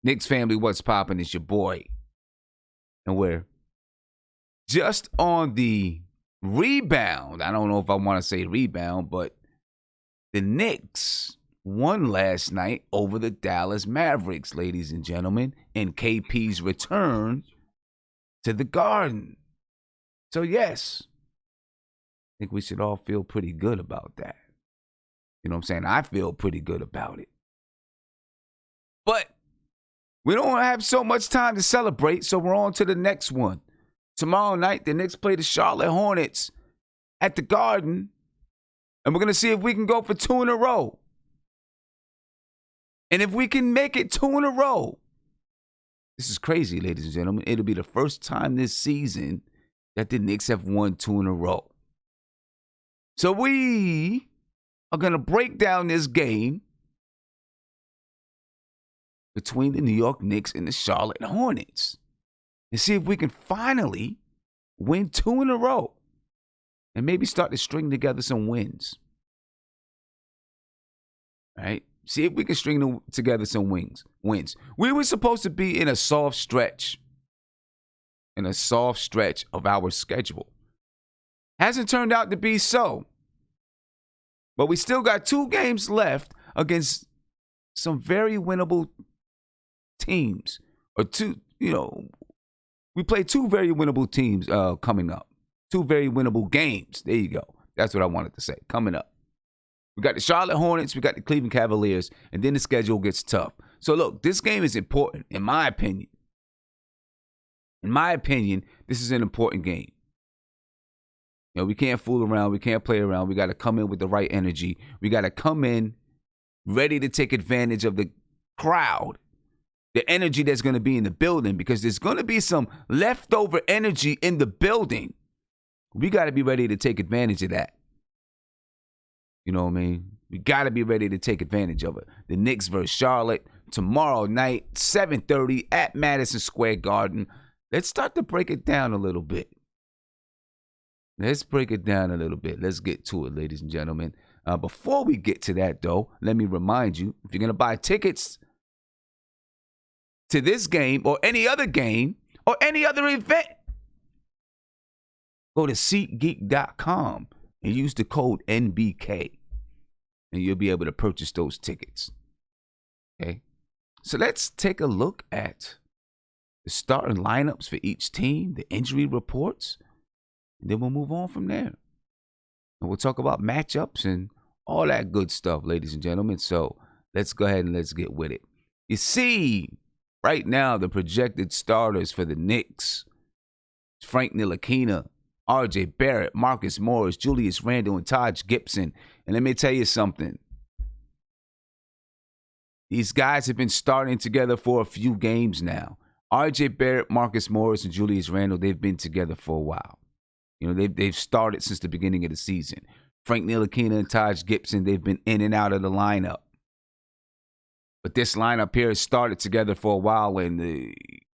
Knicks family, what's poppin'? It's your boy. And we're just on the rebound. I don't know if I want to say rebound, but the Knicks won last night over the Dallas Mavericks, ladies and gentlemen, in KP's return to the Garden. So, yes, I think we should all feel pretty good about that. You know what I'm saying? I feel pretty good about it. But we don't have so much time to celebrate, so we're on to the next one. Tomorrow night, the Knicks play the Charlotte Hornets at the Garden, and we're going to see if we can go for 2 in a row. And if we can make it 2 in a row, this is crazy, ladies and gentlemen. It'll be the first time this season that the Knicks have won 2 in a row. So we are going to break down this game between the New York Knicks and the Charlotte Hornets and see if we can finally win 2 in a row and maybe start to string together some wins. All right? See if we can string together some wins. We were supposed to be in a soft stretch of our schedule. Hasn't turned out to be so. But we still got 2 games left against some very winnable teams. We play 2 very winnable teams coming up. 2 very winnable games. There you go. That's what I wanted to say. Coming up. We got the Charlotte Hornets, we got the Cleveland Cavaliers, and then the schedule gets tough. So look, this game is important, in my opinion. In my opinion, this is an important game. You know, we can't fool around. We can't play around. We got to come in with the right energy. We got to come in ready to take advantage of the crowd, the energy that's going to be in the building, because there's going to be some leftover energy in the building. We got to be ready to take advantage of that. You know what I mean? We got to be ready to take advantage of it. The Knicks versus Charlotte tomorrow night, 7:30 at Madison Square Garden. Let's start to break it down a little bit. Let's break it down a little bit. Let's get to it, ladies and gentlemen. Before we get to that, though, let me remind you, if you're going to buy tickets to this game or any other game or any other event, go to SeatGeek.com and use the code NBK, and you'll be able to purchase those tickets. Okay? So let's take a look at the starting lineups for each team, the injury reports, and then we'll move on from there. And we'll talk about matchups and all that good stuff, ladies and gentlemen. So let's go ahead and let's get with it. You see, right now, the projected starters for the Knicks, Frank Ntilikina, R.J. Barrett, Marcus Morris, Julius Randle, and Taj Gibson. And let me tell you something. These guys have been starting together for a few games now. R.J. Barrett, Marcus Morris, and Julius Randle, they've been together for a while. You know, they've started since the beginning of the season. Frank Ntilikina and Taj Gibson, they've been in and out of the lineup. But this lineup here has started together for a while, and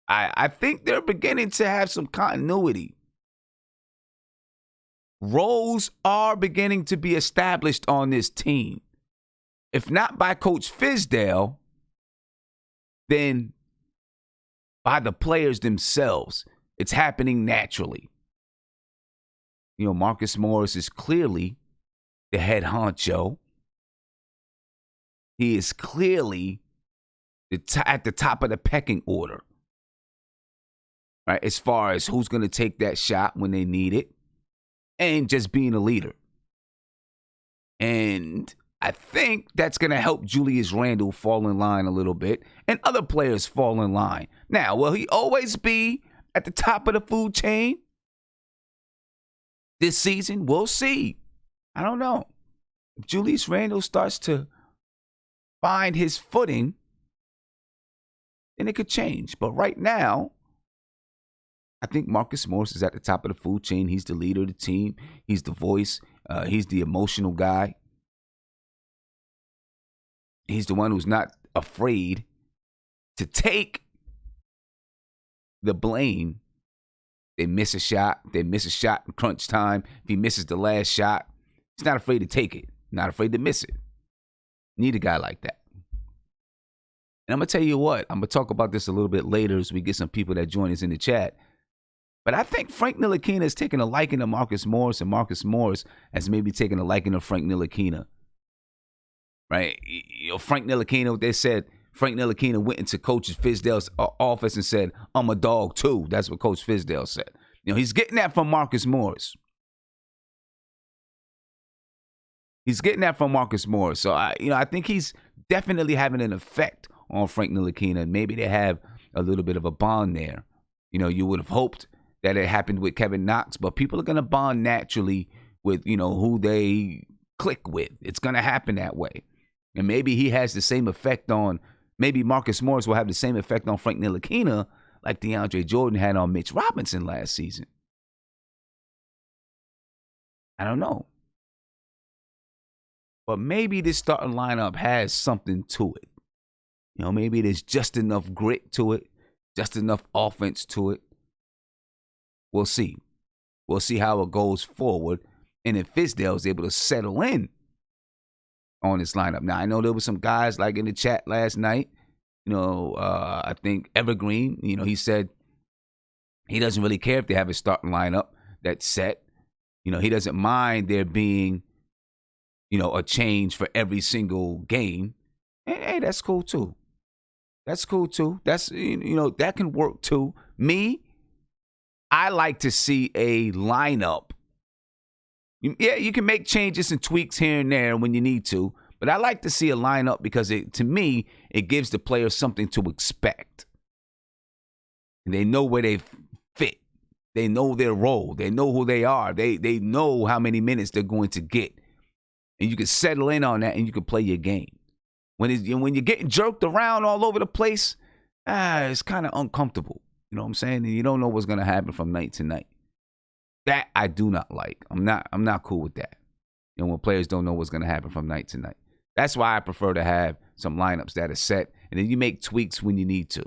I think they're beginning to have some continuity. Roles are beginning to be established on this team. If not by Coach Fizdale, then by the players themselves. It's happening naturally. You know, Marcus Morris is clearly the head honcho. He is clearly at the top of the pecking order, right? As far as who's going to take that shot when they need it, and just being a leader. And I think that's going to help Julius Randle fall in line a little bit and other players fall in line. Now, will he always be at the top of the food chain this season? We'll see. I don't know. If Julius Randle starts to find his footing, then it could change. But right now, I think Marcus Morris is at the top of the food chain. He's the leader of the team. He's the voice. He's the emotional guy. He's the one who's not afraid to take the blame. They miss a shot in crunch time. If he misses the last shot, he's not afraid to take it. Not afraid to miss it. Need a guy like that. And I'm going to tell you what, I'm going to talk about this a little bit later as we get some people that join us in the chat. But I think Frank Ntilikina has taken a liking to Marcus Morris, and Marcus Morris has maybe taken a liking to Frank Ntilikina. Right? Frank Ntilikina, they said Frank Ntilikina went into Coach Fizdale's office and said, I'm a dog too. That's what Coach Fizdale said. He's getting that from Marcus Morris. So, I think he's definitely having an effect on Frank Ntilikina. Maybe they have a little bit of a bond there. You would have hoped that it happened with Kevin Knox, but people are going to bond naturally with, who they click with. It's going to happen that way. And maybe he has the same effect on, maybe Marcus Morris will have the same effect on Frank Ntilikina like DeAndre Jordan had on Mitch Robinson last season. I don't know. But maybe this starting lineup has something to it. Maybe there's just enough grit to it, just enough offense to it. We'll see. We'll see how it goes forward. And if Fizdale's able to settle in on this lineup. Now, I know there were some guys like in the chat last night. I think Evergreen, he said he doesn't really care if they have a starting lineup that's set. He doesn't mind there being, a change for every single game. And, hey, that's cool too. That's, that can work too. Me, I like to see a lineup. Yeah, you can make changes and tweaks here and there when you need to, but I like to see a lineup because to me, it gives the players something to expect. And they know where they fit. They know their role. They know who they are. They know how many minutes they're going to get. And you can settle in on that and you can play your game. When you're getting jerked around all over the place, it's kind of uncomfortable. You know what I'm saying? And you don't know what's going to happen from night to night. That I do not like. I'm not cool with that. When players don't know what's going to happen from night to night. That's why I prefer to have some lineups that are set, and then you make tweaks when you need to.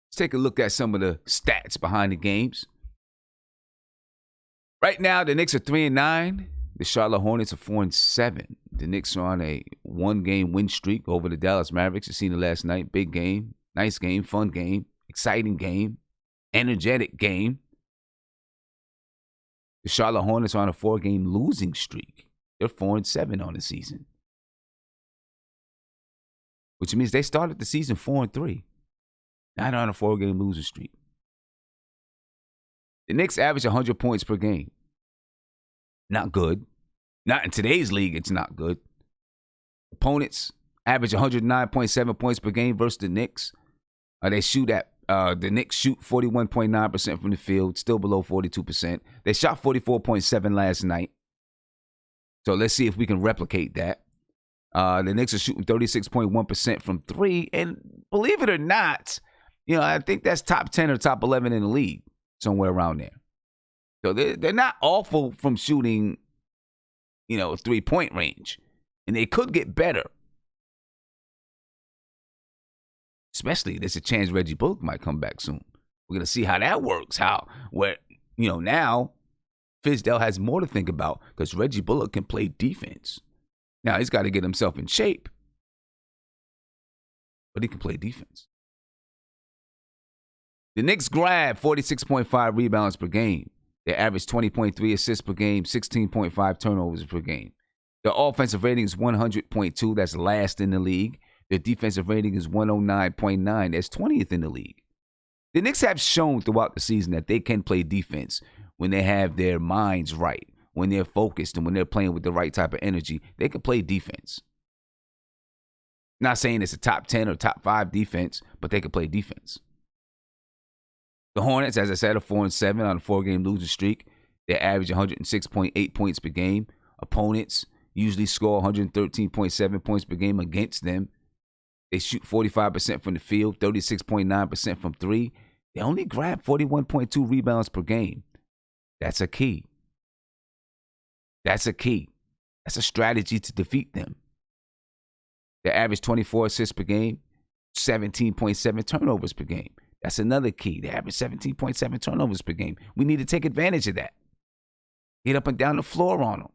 Let's take a look at some of the stats behind the games. Right now, the Knicks are 3-9. The Charlotte Hornets are 4-7. The Knicks are on a one-game win streak over the Dallas Mavericks. You seen it last night. Big game, nice game, fun game, exciting game, energetic game. The Charlotte Hornets are on a 4-game losing streak. They're 4-7 on the season, which means they started the season 4-3. Now they're on a 4-game losing streak. The Knicks average 100 points per game. Not good. Not in today's league, it's not good. Opponents average 109.7 points per game versus the Knicks. The Knicks shoot 41.9% from the field, still below 42%. They shot 44.7 last night. So let's see if we can replicate that. The Knicks are shooting 36.1% from three. And believe it or not, I think that's top 10 or top 11 in the league, somewhere around there. So they're not awful from shooting, a three-point range. And they could get better. Especially, there's a chance Reggie Bullock might come back soon. We're going to see how that works. Now Fizdale has more to think about because Reggie Bullock can play defense. Now, he's got to get himself in shape. But he can play defense. The Knicks grab 46.5 rebounds per game. They average 20.3 assists per game, 16.5 turnovers per game. Their offensive rating is 100.2. That's last in the league. Their defensive rating is 109.9. That's 20th in the league. The Knicks have shown throughout the season that they can play defense when they have their minds right, when they're focused, and when they're playing with the right type of energy. They can play defense. Not saying it's a top 10 or top 5 defense, but they can play defense. The Hornets, as I said, are 4-7 on a 4-game losing streak. They average 106.8 points per game. Opponents usually score 113.7 points per game against them. They shoot 45% from the field, 36.9% from three. They only grab 41.2 rebounds per game. That's a key. That's a strategy to defeat them. They average 24 assists per game, 17.7 turnovers per game. That's another key. They average 17.7 turnovers per game. We need to take advantage of that. Get up and down the floor on them.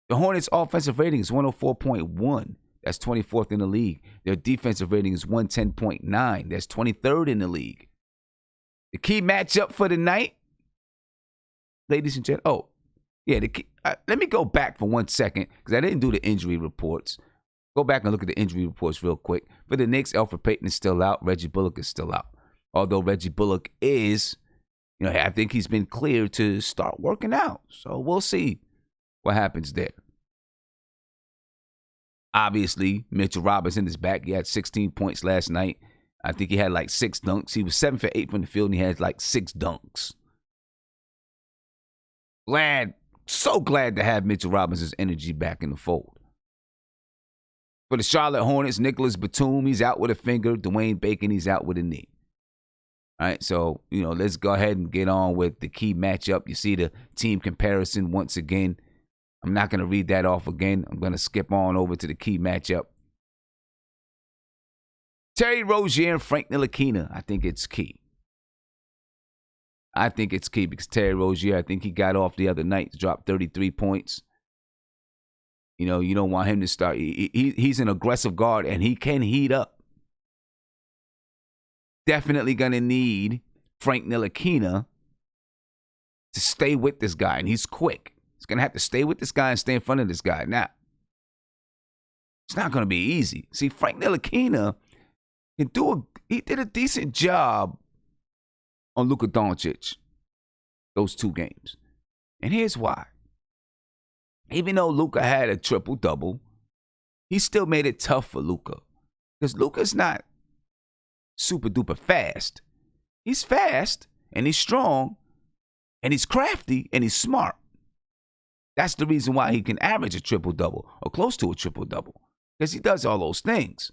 The Hornets' offensive rating is 104.1. That's 24th in the league. Their defensive rating is 110.9. That's 23rd in the league. The key matchup for the night, ladies and gentlemen. Oh, yeah. Let me go back for 1 second because I didn't do the injury reports. Go back and look at the injury reports real quick. For the Knicks, Elfrid Payton is still out. Reggie Bullock is still out. Although Reggie Bullock is, I think he's been cleared to start working out. So we'll see what happens there. Obviously, Mitchell Robinson is back. He had 16 points last night. I think he had like 6 dunks. He was 7 for 8 from the field, and he had like 6 dunks. So glad to have Mitchell Robinson's energy back in the fold. For the Charlotte Hornets, Nicholas Batum, he's out with a finger. Dwayne Bacon, he's out with a knee. All right, so, let's go ahead and get on with the key matchup. You see the team comparison once again. I'm not going to read that off again. I'm going to skip on over to the key matchup. Terry Rozier and Frank Ntilikina, I think it's key. I think it's key because Terry Rozier, I think he got off the other night, dropped 33 points. You don't want him to start. He's an aggressive guard, and he can heat up. Definitely going to need Frank Ntilikina to stay with this guy, and he's quick. He's going to have to stay with this guy and stay in front of this guy. Now, it's not going to be easy. See, Frank Ntilikina he did a decent job on Luka Doncic those 2 games. And here's why. Even though Luka had a triple-double, he still made it tough for Luka. Because Luka's not super-duper fast. He's fast, and he's strong, and he's crafty, and he's smart. That's the reason why he can average a triple-double or close to a triple-double. Because he does all those things.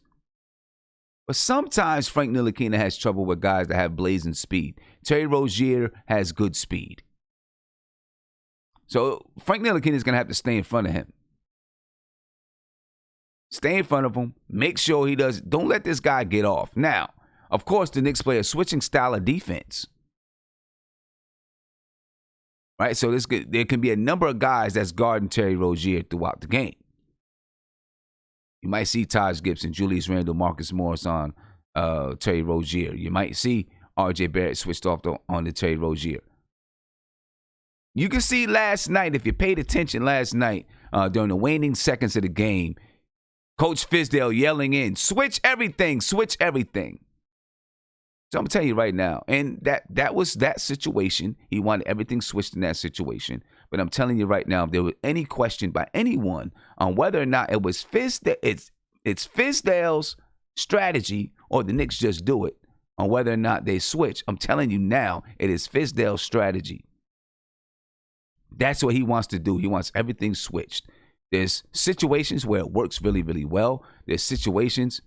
But sometimes Frank Ntilikina has trouble with guys that have blazing speed. Terry Rozier has good speed. So Frank Ntilikina is going to have to stay in front of him. Stay in front of him. Make sure he does. Don't let this guy get off. Now, of course, the Knicks play a switching style of defense. Right? So there can be a number of guys that's guarding Terry Rozier throughout the game. You might see Taj Gibson, Julius Randle, Marcus Morris on Terry Rozier. You might see R.J. Barrett switched off on the Terry Rozier. You can see last night, if you paid attention last night, during the waning seconds of the game, Coach Fizdale yelling in, switch everything. So I'm telling you right now, and that was that situation. He wanted everything switched in that situation. But I'm telling you right now, if there was any question by anyone on whether or not it was it's Fizdale's strategy or the Knicks just do it, on whether or not they switch, I'm telling you now, it is Fizdale's strategy. That's what he wants to do. He wants everything switched. There's situations where it works really, really well. There's situations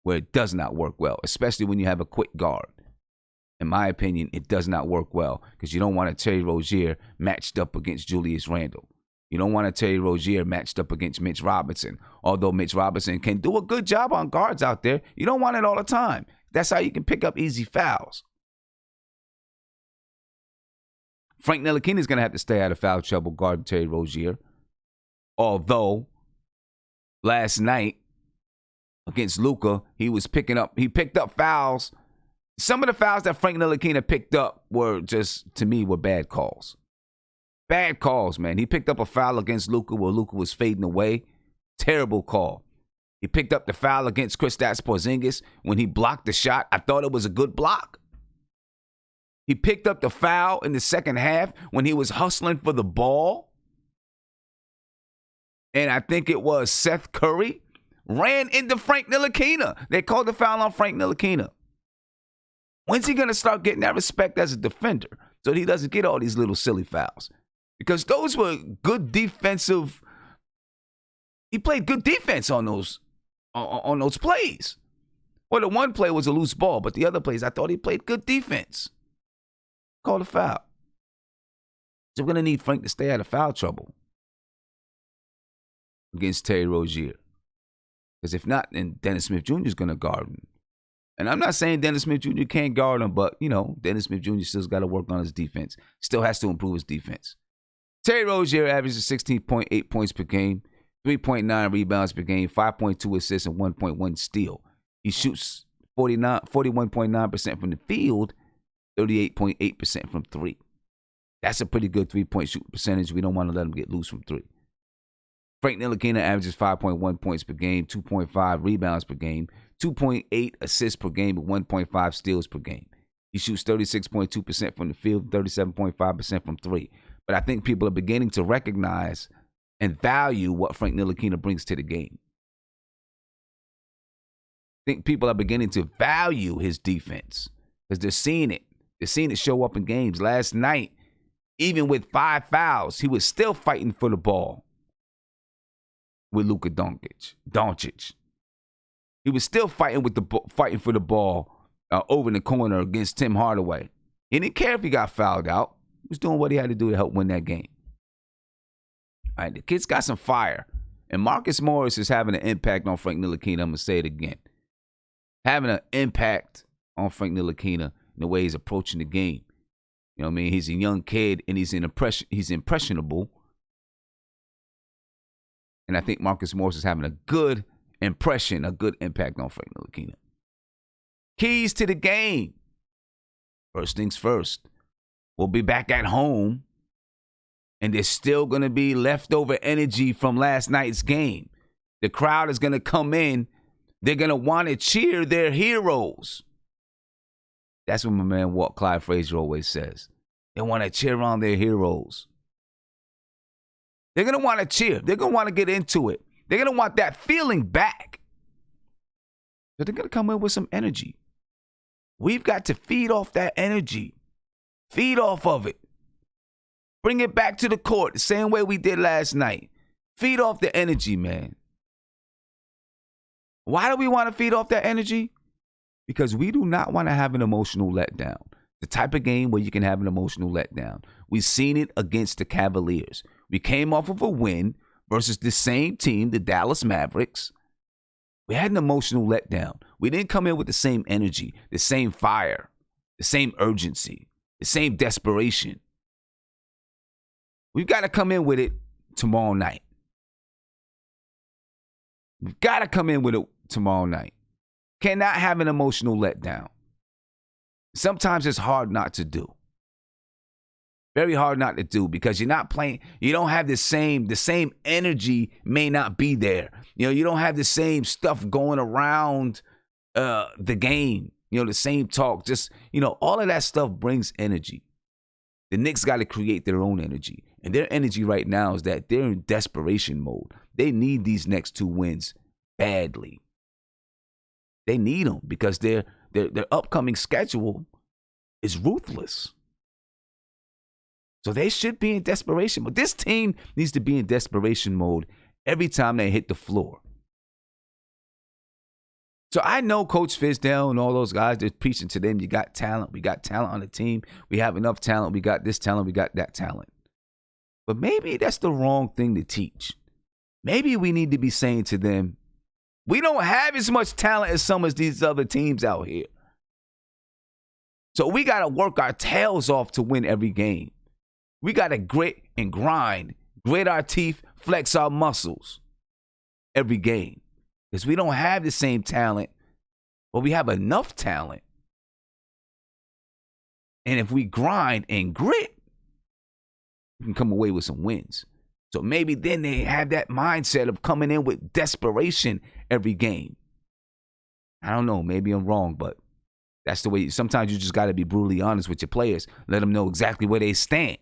where it does not work well, especially when you have a quick guard. In my opinion, it does not work well because you don't want a Terry Rozier matched up against Julius Randle. You don't want a Terry Rozier matched up against Mitch Robinson. Although Mitch Robinson can do a good job on guards out there, you don't want it all the time. That's how you can pick up easy fouls. Frank Ntilikina is going to have to stay out of foul trouble guarding Terry Rozier. Although last night against Luka, he picked up fouls. Some of the fouls that Frank Ntilikina picked up were bad calls. Bad calls, man. He picked up a foul against Luka where Luka was fading away. Terrible call. He picked up the foul against Kristaps Porzingis when he blocked the shot. I thought it was a good block. He picked up the foul in the second half when he was hustling for the ball. And I think it was Seth Curry ran into Frank Ntilikina. They called the foul on Frank Ntilikina. When's he going to start getting that respect as a defender so that he doesn't get all these little silly fouls? Because those were good defensive. He played good defense on those plays. Well, the one play was a loose ball, but the other plays, I thought he played good defense. Called a foul. So we're going to need Frank to stay out of foul trouble against Terry Rozier. Because if not, then Dennis Smith Jr. is going to guard him. And I'm not saying Dennis Smith Jr. can't guard him, but, Dennis Smith Jr. still's got to work on his defense. Still has to improve his defense. Terry Rozier averages 16.8 points per game, 3.9 rebounds per game, 5.2 assists, and 1.1 steal. He shoots 41.9% from the field, 38.8% from three. That's a pretty good three-point shooting percentage. We don't want to let him get loose from three. Frank Ntilikina averages 5.1 points per game, 2.5 rebounds per game, 2.8 assists per game, and 1.5 steals per game. He shoots 36.2% from the field, 37.5% from three. But I think people are beginning to recognize and value what Frank Ntilikina brings to the game. I think people are beginning to value his defense because they're seeing it. They're seeing it show up in games. Last night, even with 5 fouls, he was still fighting for the ball with Luka Doncic. He was still fighting for the ball over in the corner against Tim Hardaway. He didn't care if he got fouled out. He was doing what he had to do to help win that game. All right, the kid's got some fire. And Marcus Morris is having an impact on Frank Ntilikina. I'm going to say it again. Having an impact on Frank Ntilikina in the way he's approaching the game. You know what I mean? He's a young kid and he's impressionable. And I think Marcus Morris is having a good impression, a good impact on Frank Ntilikina. Keys to the game. First things first. We'll be back at home. And there's still going to be leftover energy from last night's game. The crowd is going to come in. They're going to want to cheer their heroes. That's what my man Clyde Frazier always says. They want to cheer on their heroes. They're going to want to cheer. They're going to want to get into it. They're going to want that feeling back. But they're going to come in with some energy. We've got to feed off that energy. Feed off of it. Bring it back to the court the same way we did last night. Feed off the energy, man. Why do we want to feed off that energy? Because we do not want to have an emotional letdown. The type of game where you can have an emotional letdown. We've seen it against the Cavaliers. We came off of a win versus the same team, the Dallas Mavericks. We had an emotional letdown. We didn't come in with the same energy, the same fire, the same urgency, the same desperation. We've got to come in with it tomorrow night. We've got to come in with it tomorrow night. Cannot have an emotional letdown. Sometimes it's hard not to do. Very hard not to do because you're not playing. You don't have the same energy may not be there. You know, you don't have the same stuff going around the game. You know, the same talk. Just, you know, all of that stuff brings energy. The Knicks got to create their own energy. And their energy right now is that they're in desperation mode. They need these next 2 wins badly. They need them because their upcoming schedule is ruthless. So they should be in desperation mode. This team needs to be in desperation mode every time they hit the floor. So I know Coach Fizdale and all those guys, they're preaching to them, you got talent. We got talent on the team. We have enough talent. We got this talent. We got that talent. But maybe that's the wrong thing to teach. Maybe we need to be saying to them, we don't have as much talent as some of these other teams out here. So we got to work our tails off to win every game. We got to grit and grind, grit our teeth, flex our muscles every game. Because we don't have the same talent, but we have enough talent. And if we grind and grit, we can come away with some wins. So maybe then they have that mindset of coming in with desperation every game. I don't know. Maybe I'm wrong, but that's the way. Sometimes you just got to be brutally honest with your players. Let them know exactly where they stand.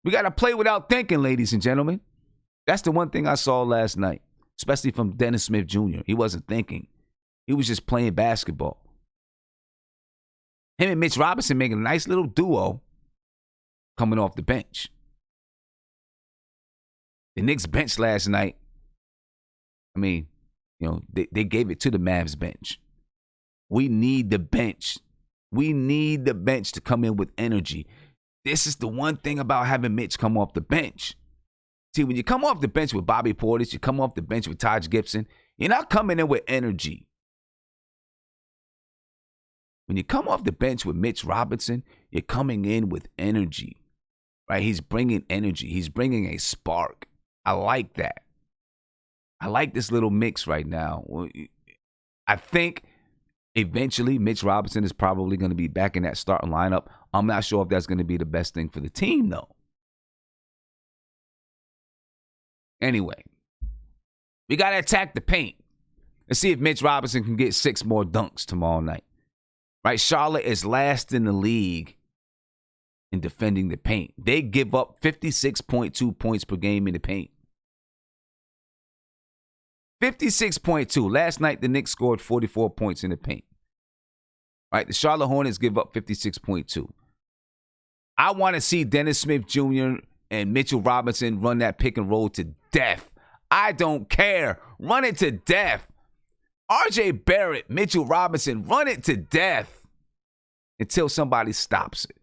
We got to play without thinking, ladies and gentlemen. That's the one thing I saw last night, especially from Dennis Smith Jr. He wasn't thinking. He was just playing basketball. Him and Mitch Robinson making a nice little duo coming off the bench. The Knicks bench last night, I mean, you know, they gave it to the Mavs bench. We need the bench. We need the bench to come in with energy. This is the one thing about having Mitch come off the bench. See, when you come off the bench with Bobby Portis, you come off the bench with Taj Gibson, you're not coming in with energy. When you come off the bench with Mitch Robinson, you're coming in with energy. right? He's bringing energy. He's bringing a spark. I like that. I like this little mix right now. I think eventually Mitch Robinson is probably going to be back in that starting lineup. I'm not sure if that's going to be the best thing for the team, though. Anyway, we got to attack the paint. Let's see if Mitch Robinson can get 6 more dunks tomorrow night. Right? Charlotte is last in the league in defending the paint. They give up 56.2 points per game in the paint. 56.2. Last night, the Knicks scored 44 points in the paint. Right? The Charlotte Hornets give up 56.2. I want to see Dennis Smith Jr. and Mitchell Robinson run that pick and roll to death. I don't care. Run it to death. RJ Barrett, Mitchell Robinson, run it to death until somebody stops it.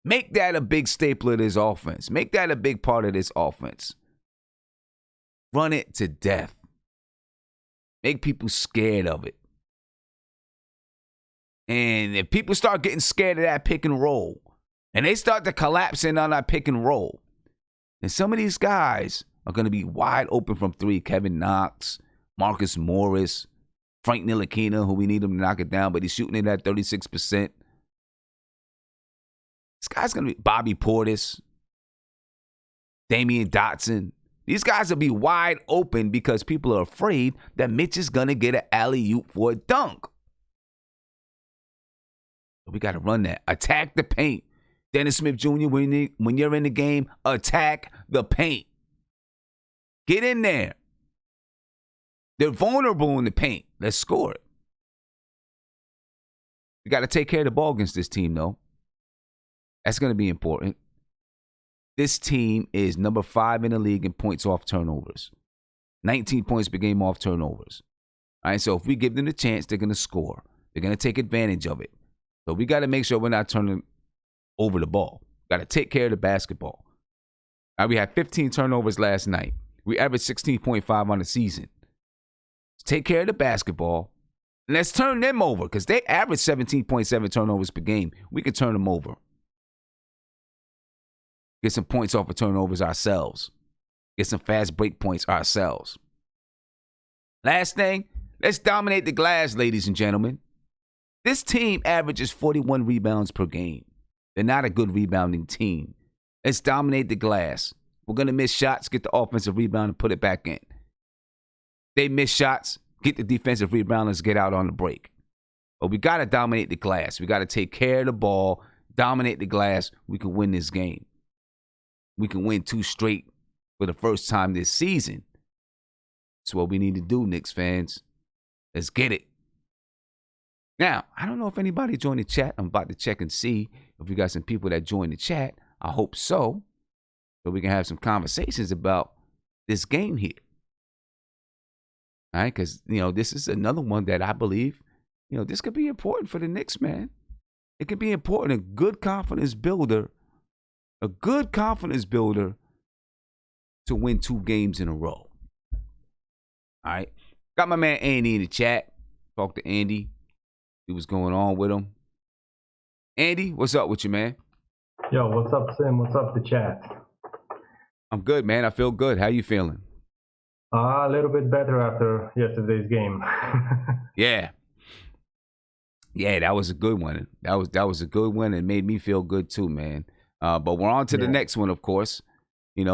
Make that a big staple of this offense. Make that a big part of this offense. Run it to death. Make people scared of it. And if people start getting scared of that pick and roll, and they start to collapse in on that pick and roll, then some of these guys are going to be wide open from 3. Kevin Knox, Marcus Morris, Frank Ntilikina, who we need him to knock it down, but he's shooting it at 36%. This guy's going to be Bobby Portis, Damian Dotson. These guys will be wide open because people are afraid that Mitch is going to get an alley-oop for a dunk. We got to run that. Attack the paint. Dennis Smith Jr., when you're in the game, attack the paint. Get in there. They're vulnerable in the paint. Let's score it. We got to take care of the ball against this team, though. That's going to be important. This team is number 5 in the league in points off turnovers. 19 points per game off turnovers. All right, so if we give them the chance, they're going to score. They're going to take advantage of it. So we got to make sure we're not turning over the ball. Got to take care of the basketball. Now, we had 15 turnovers last night. We averaged 16.5 on the season. Let's take care of the basketball. And let's turn them over because they average 17.7 turnovers per game. We can turn them over. Get some points off of turnovers ourselves. Get some fast break points ourselves. Last thing, let's dominate the glass, ladies and gentlemen. This team averages 41 rebounds per game. They're not a good rebounding team. Let's dominate the glass. We're going to miss shots, get the offensive rebound, and put it back in. They miss shots, get the defensive rebounders, get out on the break. But we got to dominate the glass. We got to take care of the ball, dominate the glass. We can win this game. We can win 2 straight for the first time this season. That's what we need to do, Knicks fans. Let's get it. Now, I don't know if anybody joined the chat. I'm about to check and see if we got some people that joined the chat. I hope so. So we can have some conversations about this game here. All right, because, this is another one that I believe, this could be important for the Knicks, man. It could be important. A good confidence builder to win 2 games in a row. All right. Got my man Andy in the chat. Talk to Andy. See what's going on with him. Andy, what's up with you, man? Yo, what's up, Sim? What's up, the chat? I'm good, man. I feel good. How you feeling? A little bit better after yesterday's game. Yeah. Yeah, that was a good one. That was a good one and made me feel good too, man. But we're on to the next one, of course. It's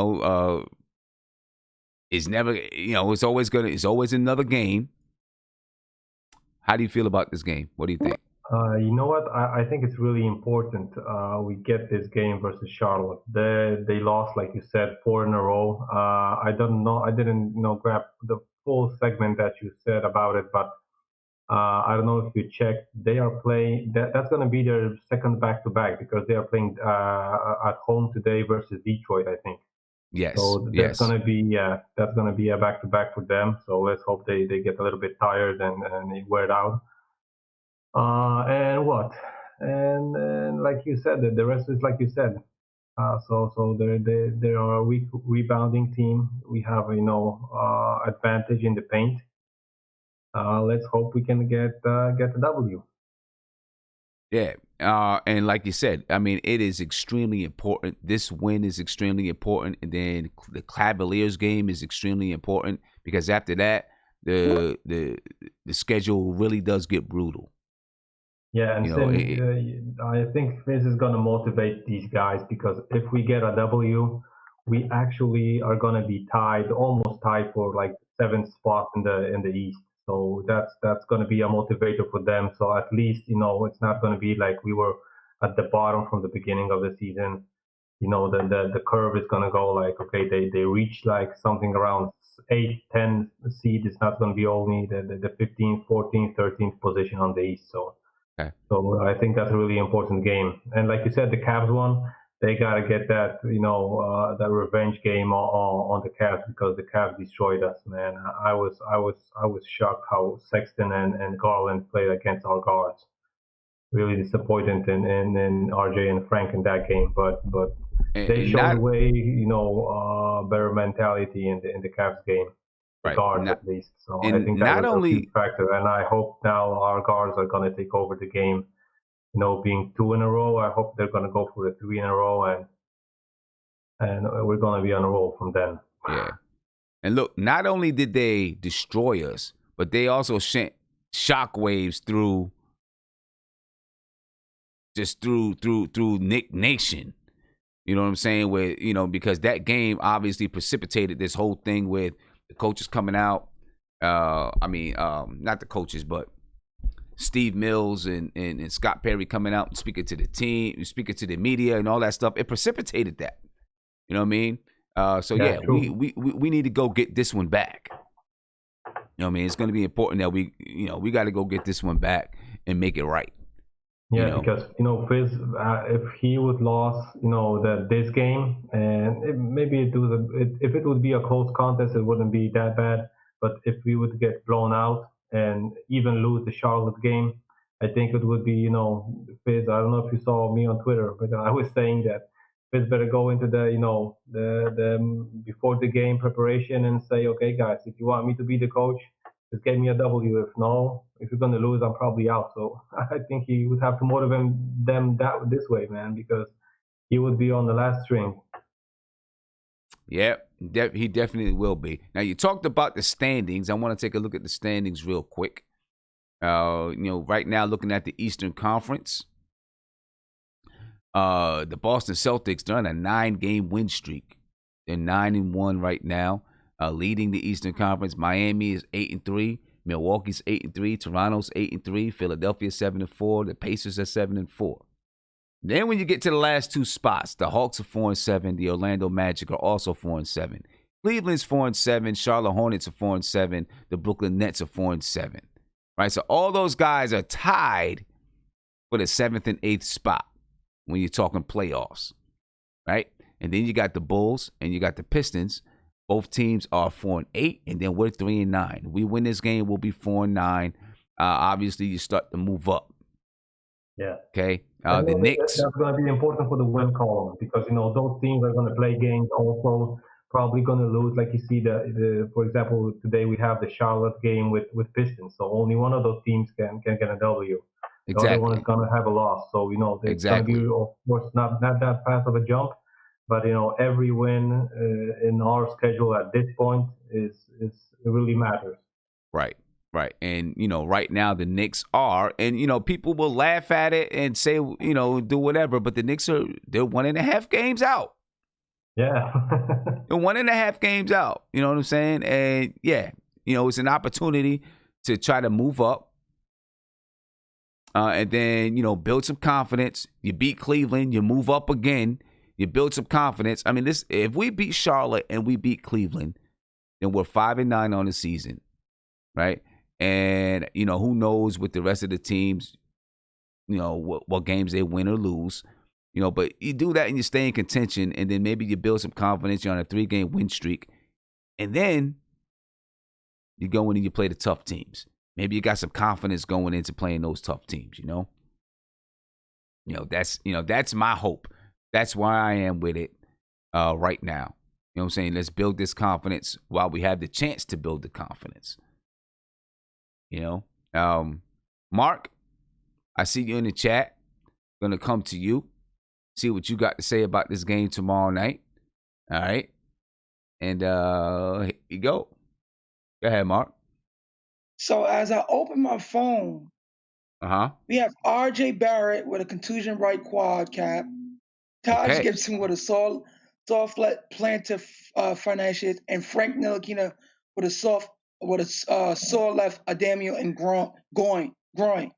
never, it's always another game. How do you feel about this game? What do you think? You know what? I think it's really important we get this game versus Charlotte. They lost, like you said, 4 in a row. I didn't grab the full segment that you said about it, but I don't know if you checked. They are playing. That's going to be their second back-to-back because they are playing at home today versus Detroit, I think. Yes. So that's going to be a back-to-back for them. So let's hope they get a little bit tired and they wear it out. And like you said, the rest is like you said. So they are a weak rebounding team. We have advantage in the paint. Let's hope we can get the W. Yeah. And like you said, I mean, it is extremely important. This win is extremely important. And then the Cavaliers game is extremely important because after that, the schedule really does get brutal. Yeah, and You know, I think this is going to motivate these guys because if we get a W, we actually are going to be tied, almost tied for like seventh spot in the East. So that's going to be a motivator for them. So at least it's not going to be like we were at the bottom from the beginning of the season. The curve is going to go like, okay, they reach like something around 8, 10 seed. It's not going to be only the 15th, 14th, 13th position on the East. okay. So I think that's a really important game. And like you said, the Cavs one, they got to get that, that revenge game on the Cavs because the Cavs destroyed us, man. I was shocked how Sexton and Garland played against our guards. Really disappointed in RJ and Frank in that game, but they And showed not way, better mentality in the Cavs game, the right. guards Not at least. So I and think that not was a huge only factor, and I hope now our guards are going to take over the game. Being 2 in a row, I hope they're going to go for the 3 in a row, and we're going to be on a roll from then. yeah. And look, not only did they destroy us, but they also sent shockwaves through Nick Nation. You know what I'm saying? Because that game obviously precipitated this whole thing with the coaches coming out. Not the coaches, but Steve Mills and Scott Perry coming out and speaking to the team, speaking to the media and all that stuff. It precipitated that. You know what I mean? Yeah, we need to go get this one back. You know what I mean? It's going to be important that we got to go get this one back and make it right. Yeah, because Fizz, if he would lose, this game, and maybe if it would be a close contest, it wouldn't be that bad. But if we would get blown out and even lose the Charlotte game, I think it would be, Fizz. I don't know if you saw me on Twitter, but I was saying that Fizz better go into the before the game preparation and say, okay, guys, if you want me to be the coach, just get me a W. If you're gonna lose, I'm probably out. So I think he would have to motivate them this way, man, because he would be on the last string. Yeah, he definitely will be. Now you talked about the standings. I want to take a look at the standings real quick. Right now looking at the Eastern Conference, the Boston Celtics, they're on a 9-game win streak. They're 9-1 right now, leading the Eastern Conference. Miami is 8-3. Milwaukee's 8-3. Toronto's 8-3. Philadelphia 7-4. The Pacers are 7-4. Then when you get to the last two spots, the Hawks are 4-7. The Orlando Magic are also 4-7. Cleveland's 4-7. Charlotte Hornets are 4-7. The Brooklyn Nets are 4-7. Right, so all those guys are tied for the 7th and 8th spot when you're talking playoffs, right? And then you got the Bulls and you got the Pistons. Both teams are 4-8, and then we're 3-9. If we win this game, we'll be 4-9. Obviously, you start to move up. Yeah. Okay. The Knicks. That's going to be important for the win column because those teams are going to play games also. Probably going to lose, like you see for example, today we have the Charlotte game with Pistons, so only one of those teams can get a W. The other one is going to have a loss, so it's going to be, of course, not that fast of a jump, but every win in our schedule at this point is it really matters. Right. And, right now the Knicks are, and, people will laugh at it and say, do whatever, but the Knicks they're 1.5 games out. Yeah. They're 1.5 games out. You know what I'm saying? And yeah, it's an opportunity to try to move up. And then, build some confidence. You beat Cleveland, you move up again, you build some confidence. I mean, if we beat Charlotte and we beat Cleveland, then we're 5-9 on the season. Right? And, who knows with the rest of the teams, what games they win or lose. But you do that and you stay in contention, and then maybe you build some confidence. You're on a 3-game win streak. And then you go in and you play the tough teams. Maybe you got some confidence going into playing those tough teams, that's my hope. That's where I am with it right now. You know what I'm saying? Let's build this confidence while we have the chance to build the confidence. Mark, I see you in the chat. gonna come to you, see what you got to say about this game tomorrow night. All right, and here you go. Go ahead, Mark. So as I open my phone, we have R.J. Barrett with a contusion right quad cap, Taj Gibson with a soft plantar fasciitis, and Frank Ntilikina with a sore left adamio and groin.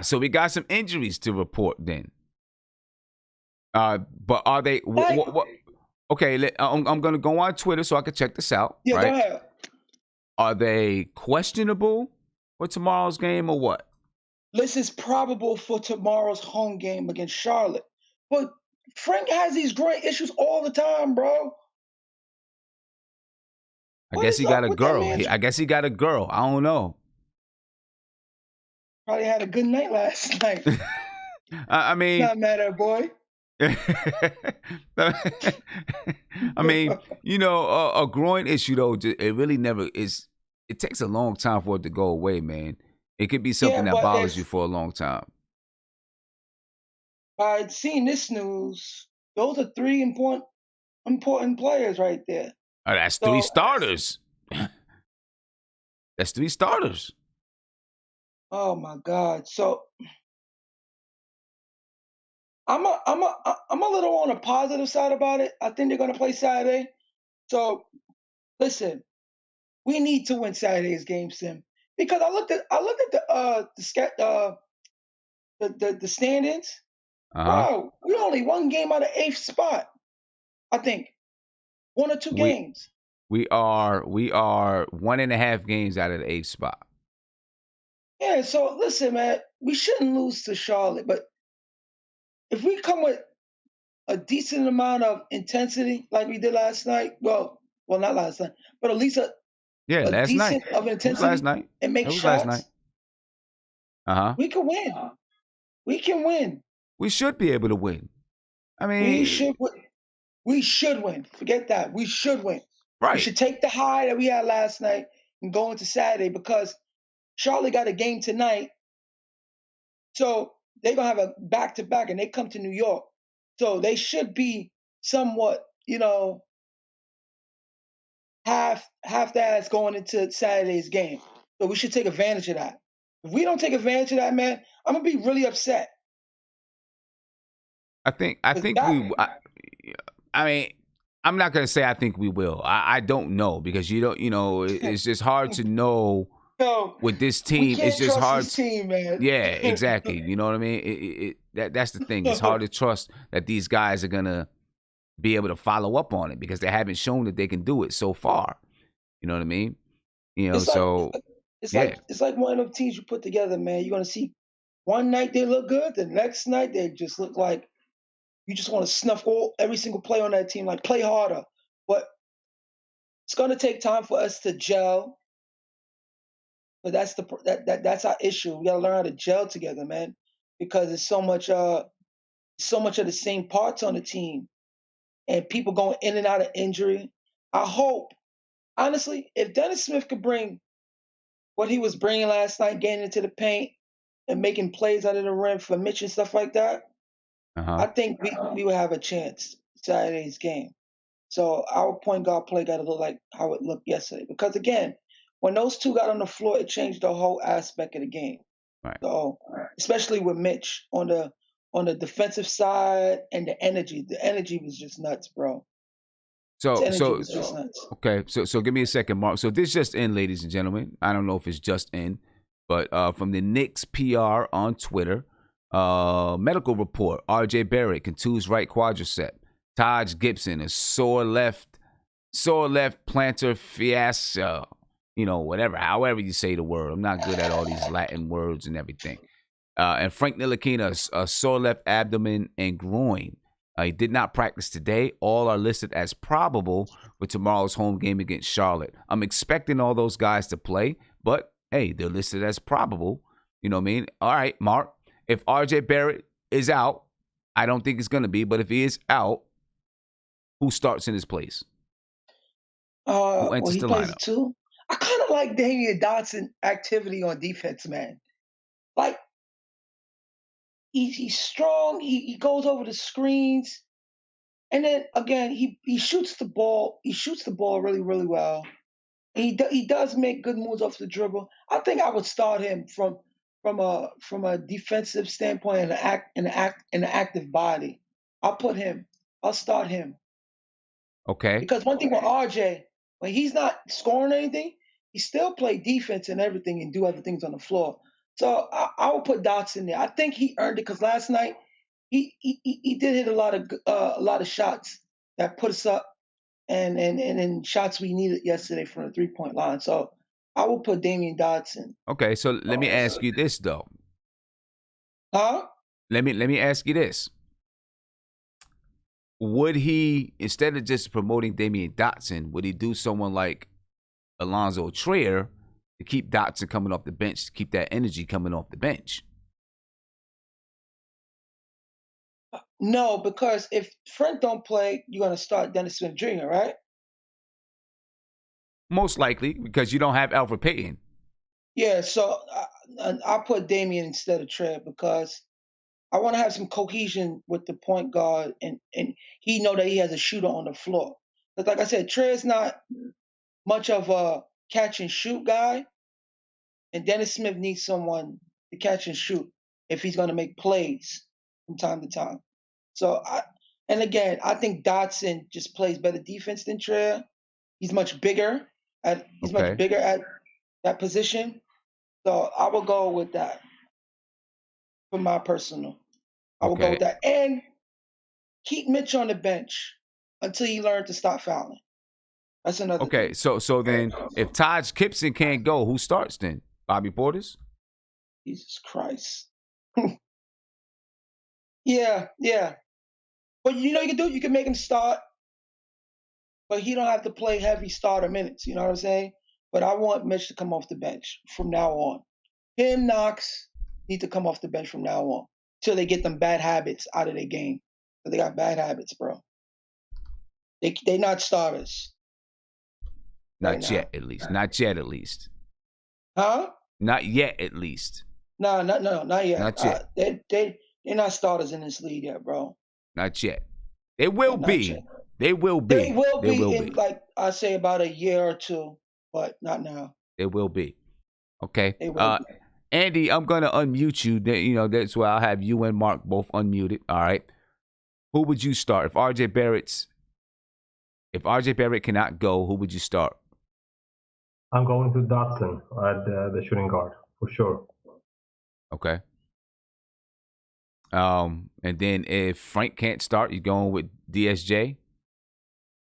So we got some injuries to report then. But are they? What? Okay, I'm gonna go on Twitter so I can check this out. Yeah, right? Go ahead. Are they questionable for tomorrow's game or what? This is probable for tomorrow's home game against Charlotte. But Frank has these groin issues all the time, bro. I guess he got a girl. I guess he got a girl. I don't know. Probably had a good night last night. I mean, not mad at boy. I mean, a groin issue though, it really never is. It takes a long time for it to go away, man. It could be something that bothers you for a long time. I'd seen this news. Those are 3 important players right there. Oh, that's 3 starters. That's 3 starters. Oh my God! So I'm a little on the positive side about it. I think they're gonna play Saturday. So listen, we need to win Saturday's game, Sim, because I looked at the standings. Wow, we're only 1 game out of 8th spot. I think 1 or 2 games. We are 1.5 games out of the 8th spot. Yeah. So listen, man, we shouldn't lose to Charlotte, but if we come with a decent amount of intensity like we did last night, well, not last night, but at least last night of intensity last night. and make shots. Last night. We can win. We can win. We should be able to win. I mean, we should win. Forget that. We should win. Right. We should take the high that we had last night and go into Saturday because Charlotte got a game tonight. So they're going to have a back-to-back, and they come to New York. So they should be somewhat, half-assed going into Saturday's game. So we should take advantage of that. If we don't take advantage of that, man, I'm going to be really upset. I think I mean, I'm not going to say I think we will. I don't know because it's just hard to know. With this team, it's just hard. This team, man. Yeah, exactly. You know what I mean? That's the thing. It's hard to trust that these guys are gonna be able to follow up on it because they haven't shown that they can do it so far. You know what I mean? It's like one of the teams you put together, man. You're gonna see one night they look good, the next night they just look like you just want to snuff every single player on that team, like play harder. But it's gonna take time for us to gel. But that's our issue. We gotta learn how to gel together, man, because there's so much of the same parts on the team, and people going in and out of injury. I hope, honestly, if Dennis Smith could bring what he was bringing last night, getting into the paint and making plays out of the rim for Mitch and stuff like that, I think we would have a chance Saturday's game. So our point guard play got to look like how it looked yesterday, because again, when those 2 got on the floor, it changed the whole aspect of the game. Right. So, especially with Mitch on the defensive side and the energy. The energy was just nuts, bro. Was just nuts. Okay, so give me a second, Mark. So this just in, ladies and gentlemen. I don't know if it's just in, but from the Knicks PR on Twitter, medical report: R.J. Barrett contused right quadricep. Taj Gibson a sore left plantar fascia. Whatever, however you say the word. I'm not good at all these Latin words and everything. And Frank Ntilikina, a sore left abdomen and groin. He did not practice today. All are listed as probable for tomorrow's home game against Charlotte. I'm expecting all those guys to play, but hey, they're listed as probable. You know what I mean? All right, Mark, if R.J. Barrett is out, I don't think it's going to be, but if he is out, who starts in his place? Who enters the lineup? Too? I kind of like Damian Dotson activity on defense, man. Like, he's strong. He goes over the screens, and then again he shoots the ball. He shoots the ball really really well. He does make good moves off the dribble. I think I would start him from a defensive standpoint and an active body. I'll start him. Okay. Because one thing with RJ, when he's not scoring anything, he still play defense and everything and do other things on the floor. So I will put Dots in there. I think he earned it because last night he did hit a lot of shots that put us up and shots we needed yesterday from the 3-point line. So I will put Damian Dotson. Okay, so let me ask you this though. Huh? Let me ask you this. Would he, instead of just promoting Damian Dotson, would he do someone like Alonzo Trier to keep Dotson coming off the bench, to keep that energy coming off the bench? No, because if Frank don't play, you're going to start Dennis Smith Jr., right? Most likely, because you don't have Alfred Payton. Yeah, so I'll put Damian instead of Trey because I want to have some cohesion with the point guard, and he know that he has a shooter on the floor. But like I said, Trey is not much of a catch and shoot guy, and Dennis Smith needs someone to catch and shoot if he's going to make plays from time to time. So, I think Dotson just plays better defense than Trey. He's much bigger at that position. So I will go with that for my personal. I will go with that. And keep Mitch on the bench until he learns to stop fouling. That's another thing. So then if Taj Gibson can't go, who starts then? Bobby Portis? Jesus Christ. Yeah. But you know what you can do? You can make him start, but he don't have to play heavy starter minutes. You know what I'm saying? But I want Mitch to come off the bench from now on. Him, Knox need to come off the bench from now on till they get them bad habits out of their game. But they got bad habits, bro. They not starters. Not yet, at least. Not yet, at least. Huh? Not yet, at least. No, not yet. Not yet. They're not starters in this league yet, bro. Not yet. They will be. They will be. They will be in, like I say, about a year or two, but not now. They will be. Okay. They will be. Andy, I'm gonna unmute you. That's why I'll have you and Mark both unmuted. All right. Who would you start if RJ Barrett cannot go? Who would you start? I'm going to Dotson at the shooting guard for sure. Okay. And then if Frank can't start, you're going with DSJ?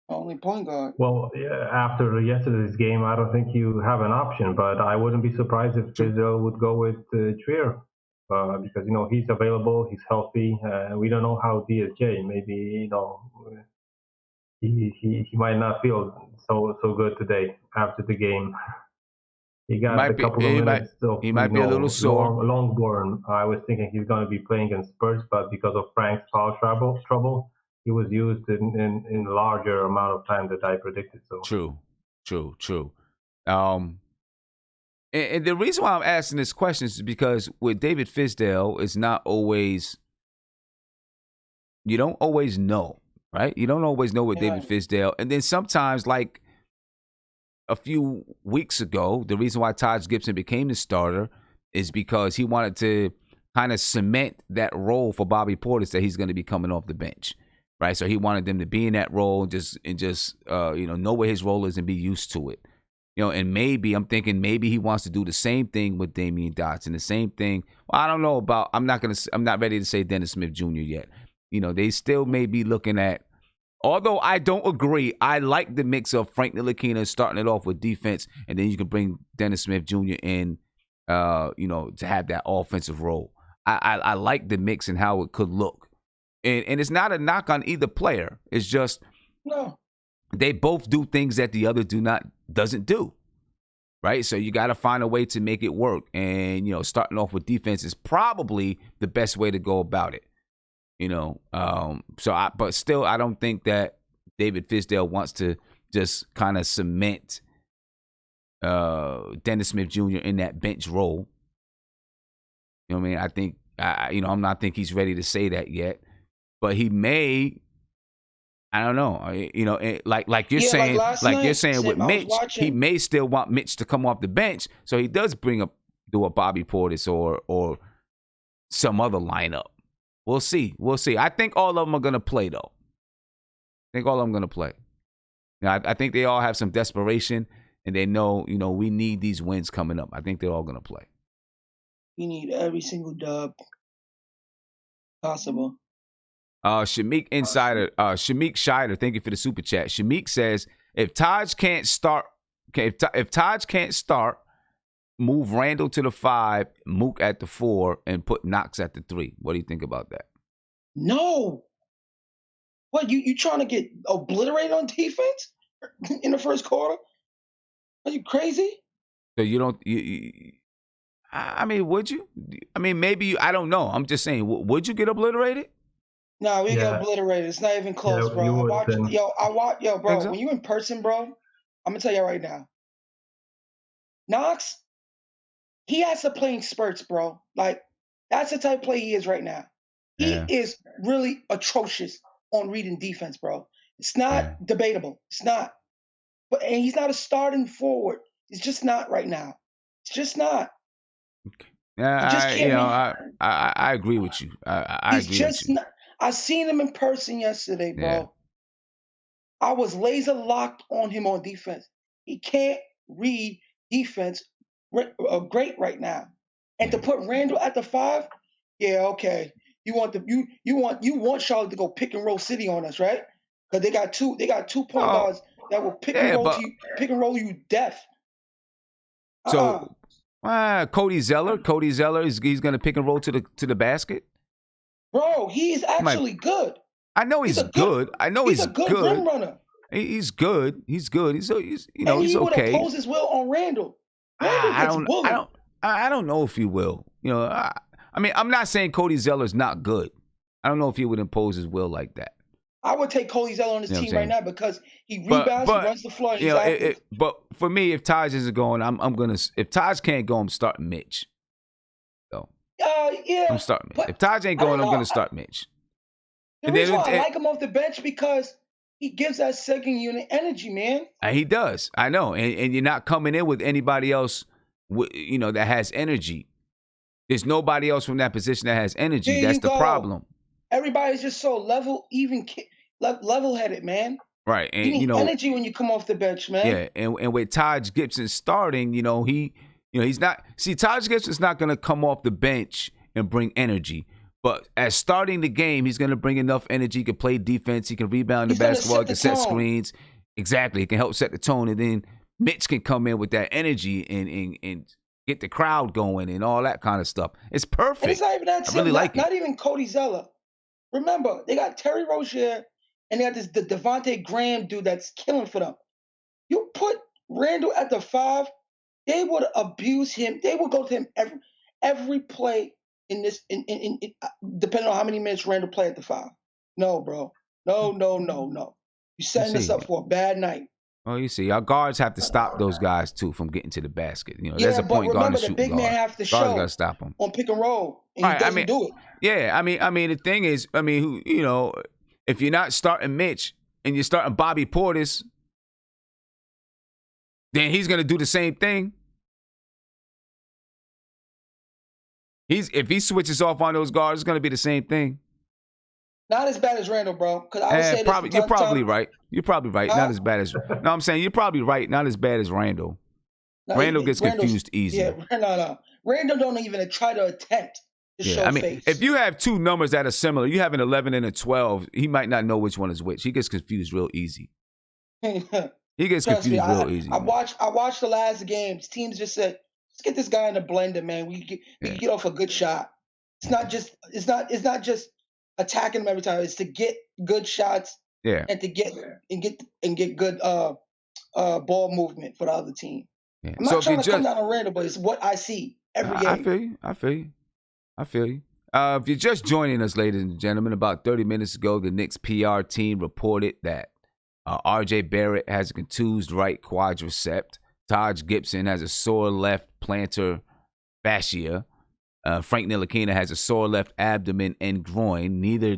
Only point guard. Well, after yesterday's game, I don't think you have an option, but I wouldn't be surprised if Fizdale would go with Trier because, he's available, he's healthy. We don't know how DSJ, maybe, he might not feel so good today after the game. He got a couple of minutes. He might be a little sore. Longborn. I was thinking he's going to be playing against Spurs, but because of Frank's foul trouble, he was used in a larger amount of time that I predicted. So true. And the reason why I'm asking this question is because with David Fizdale, it's not always. You don't always know, right? You don't always know with David Fizdale, and then sometimes like. A few weeks ago, the reason why Taj Gibson became the starter is because he wanted to kind of cement that role for Bobby Portis that he's going to be coming off the bench, right? So he wanted them to be in that role and just know what his role is and be used to it, And I'm thinking maybe he wants to do the same thing with Damian Dotson, the same thing. Well, I don't know about. I'm not ready to say Dennis Smith Jr. yet. They still may be looking at. Although I don't agree, I like the mix of Frank Ntilikina starting it off with defense, and then you can bring Dennis Smith Jr. in, to have that offensive role. I like the mix and how it could look, and it's not a knock on either player. It's just they both do things that the other doesn't do, right? So you got to find a way to make it work, and starting off with defense is probably the best way to go about it. But still, I don't think that David Fizdale wants to just kind of cement Dennis Smith Jr. in that bench role. I mean? I think I'm not think he's ready to say that yet, but he may. I don't know. Like you're saying, you're saying with Mitch, he may still want Mitch to come off the bench, so he does do a Bobby Portis or some other lineup. We'll see. I think all of them are gonna play though. I think they all have some desperation, and they know, we need these wins coming up. I think they're all gonna play. We need every single dub possible. Shamik Scheider, thank you for the super chat. Shamik says, if Taj can't start, move Randall to the 5, Mook at the 4, and put Knox at the 3. What do you think about that? No. What, you trying to get obliterated on defense in the first quarter? Are you crazy? So you don't. I mean, would you? I mean, maybe I don't know. I'm just saying, would you get obliterated? No, we get obliterated. It's not even close, bro. Bro. When you in person, bro, I'm gonna tell you right now. Knox, he has to play in spurts, bro. Like, that's the type of play he is right now. He is really atrocious on reading defense, bro. It's not debatable. It's not. And he's not a starting forward. It's just not right now. It's just not. Yeah, I agree with you. I agree with you. I seen him in person yesterday, bro. Yeah. I was laser locked on him on defense. He can't read defense great right now. And to put Randall at the 5, okay. You want Charlotte to go pick and roll city on us, right? Because they got two point guards that will pick and roll you deaf. So Cody Zeller he's gonna pick and roll to the basket. Bro, he's actually good. I know he's good. I know he's a good rim runner. He's good. He's okay. He would oppose his will on Randall. I don't know if he will. I mean, I'm not saying Cody Zeller's not good. I don't know if he would impose his will like that. I would take Cody Zeller on his team right now because he rebounds, he runs the floor, and he's active. But for me, if Taj isn't going, I'm gonna. If Taj can't go, I'm starting Mitch. So I'm starting Mitch. If Taj ain't going, I'm gonna start Mitch. The reason why I like him off the bench because he gives that second unit energy, man. He does. I know, and you're not coming in with anybody else, that has energy. There's nobody else from that position that has energy. That's the problem. Everybody's just so level-headed, man. Right, and you need energy when you come off the bench, man. Yeah, and with Taj Gibson starting, he's not. See, Taj Gibson's not going to come off the bench and bring energy. But as starting the game, he's going to bring enough energy. He can play defense. He can rebound the basketball. He can set screens. Exactly, he can help set the tone, and then Mitch can come in with that energy and get the crowd going and all that kind of stuff. It's perfect. And it's not even that. I really like it. Not even Cody Zeller. Remember, they got Terry Rozier and they got the Devontae Graham dude that's killing for them. You put Randall at the 5, they would abuse him. They would go to him every play in this. In depending on how many minutes Randall play at the 5. No, bro. No. You're setting this up for a bad night. Oh, you see, our guards have to stop those guys too from getting to the basket. There's a point guard and shooting guard. The big man have to show. Guards got to stop him on pick and roll, and he doesn't do it. Yeah, I mean, the thing is, if you're not starting Mitch and you're starting Bobby Portis, then he's gonna do the same thing. If he switches off on those guards, it's gonna be the same thing. Not as bad as Randall, bro. Because I would say you're probably right. You're probably right. Not as bad as. No, I'm saying you're probably right. Not as bad as Randall. Randall gets confused easy. Yeah, no. Randall don't even try to attempt to show face. If you have two numbers that are similar, you have an 11 and a 12. He might not know which one is which. He gets confused real easy. He gets confused real easy. I watched the last games. Teams just said, "Let's get this guy in the blender, man. We can get off a good shot." It's not just attacking them every time. It's to get good shots, and to get good ball movement for the other team. Yeah. I'm not trying to come down on Randall, but it's what I see every game. I feel you. If you're just joining us, ladies and gentlemen, about 30 minutes ago, the Knicks PR team reported that R.J. Barrett has a contused right quadricep. Taj Gibson has a sore left plantar fascia. Frank Ntilikina has a sore left abdomen and groin. Neither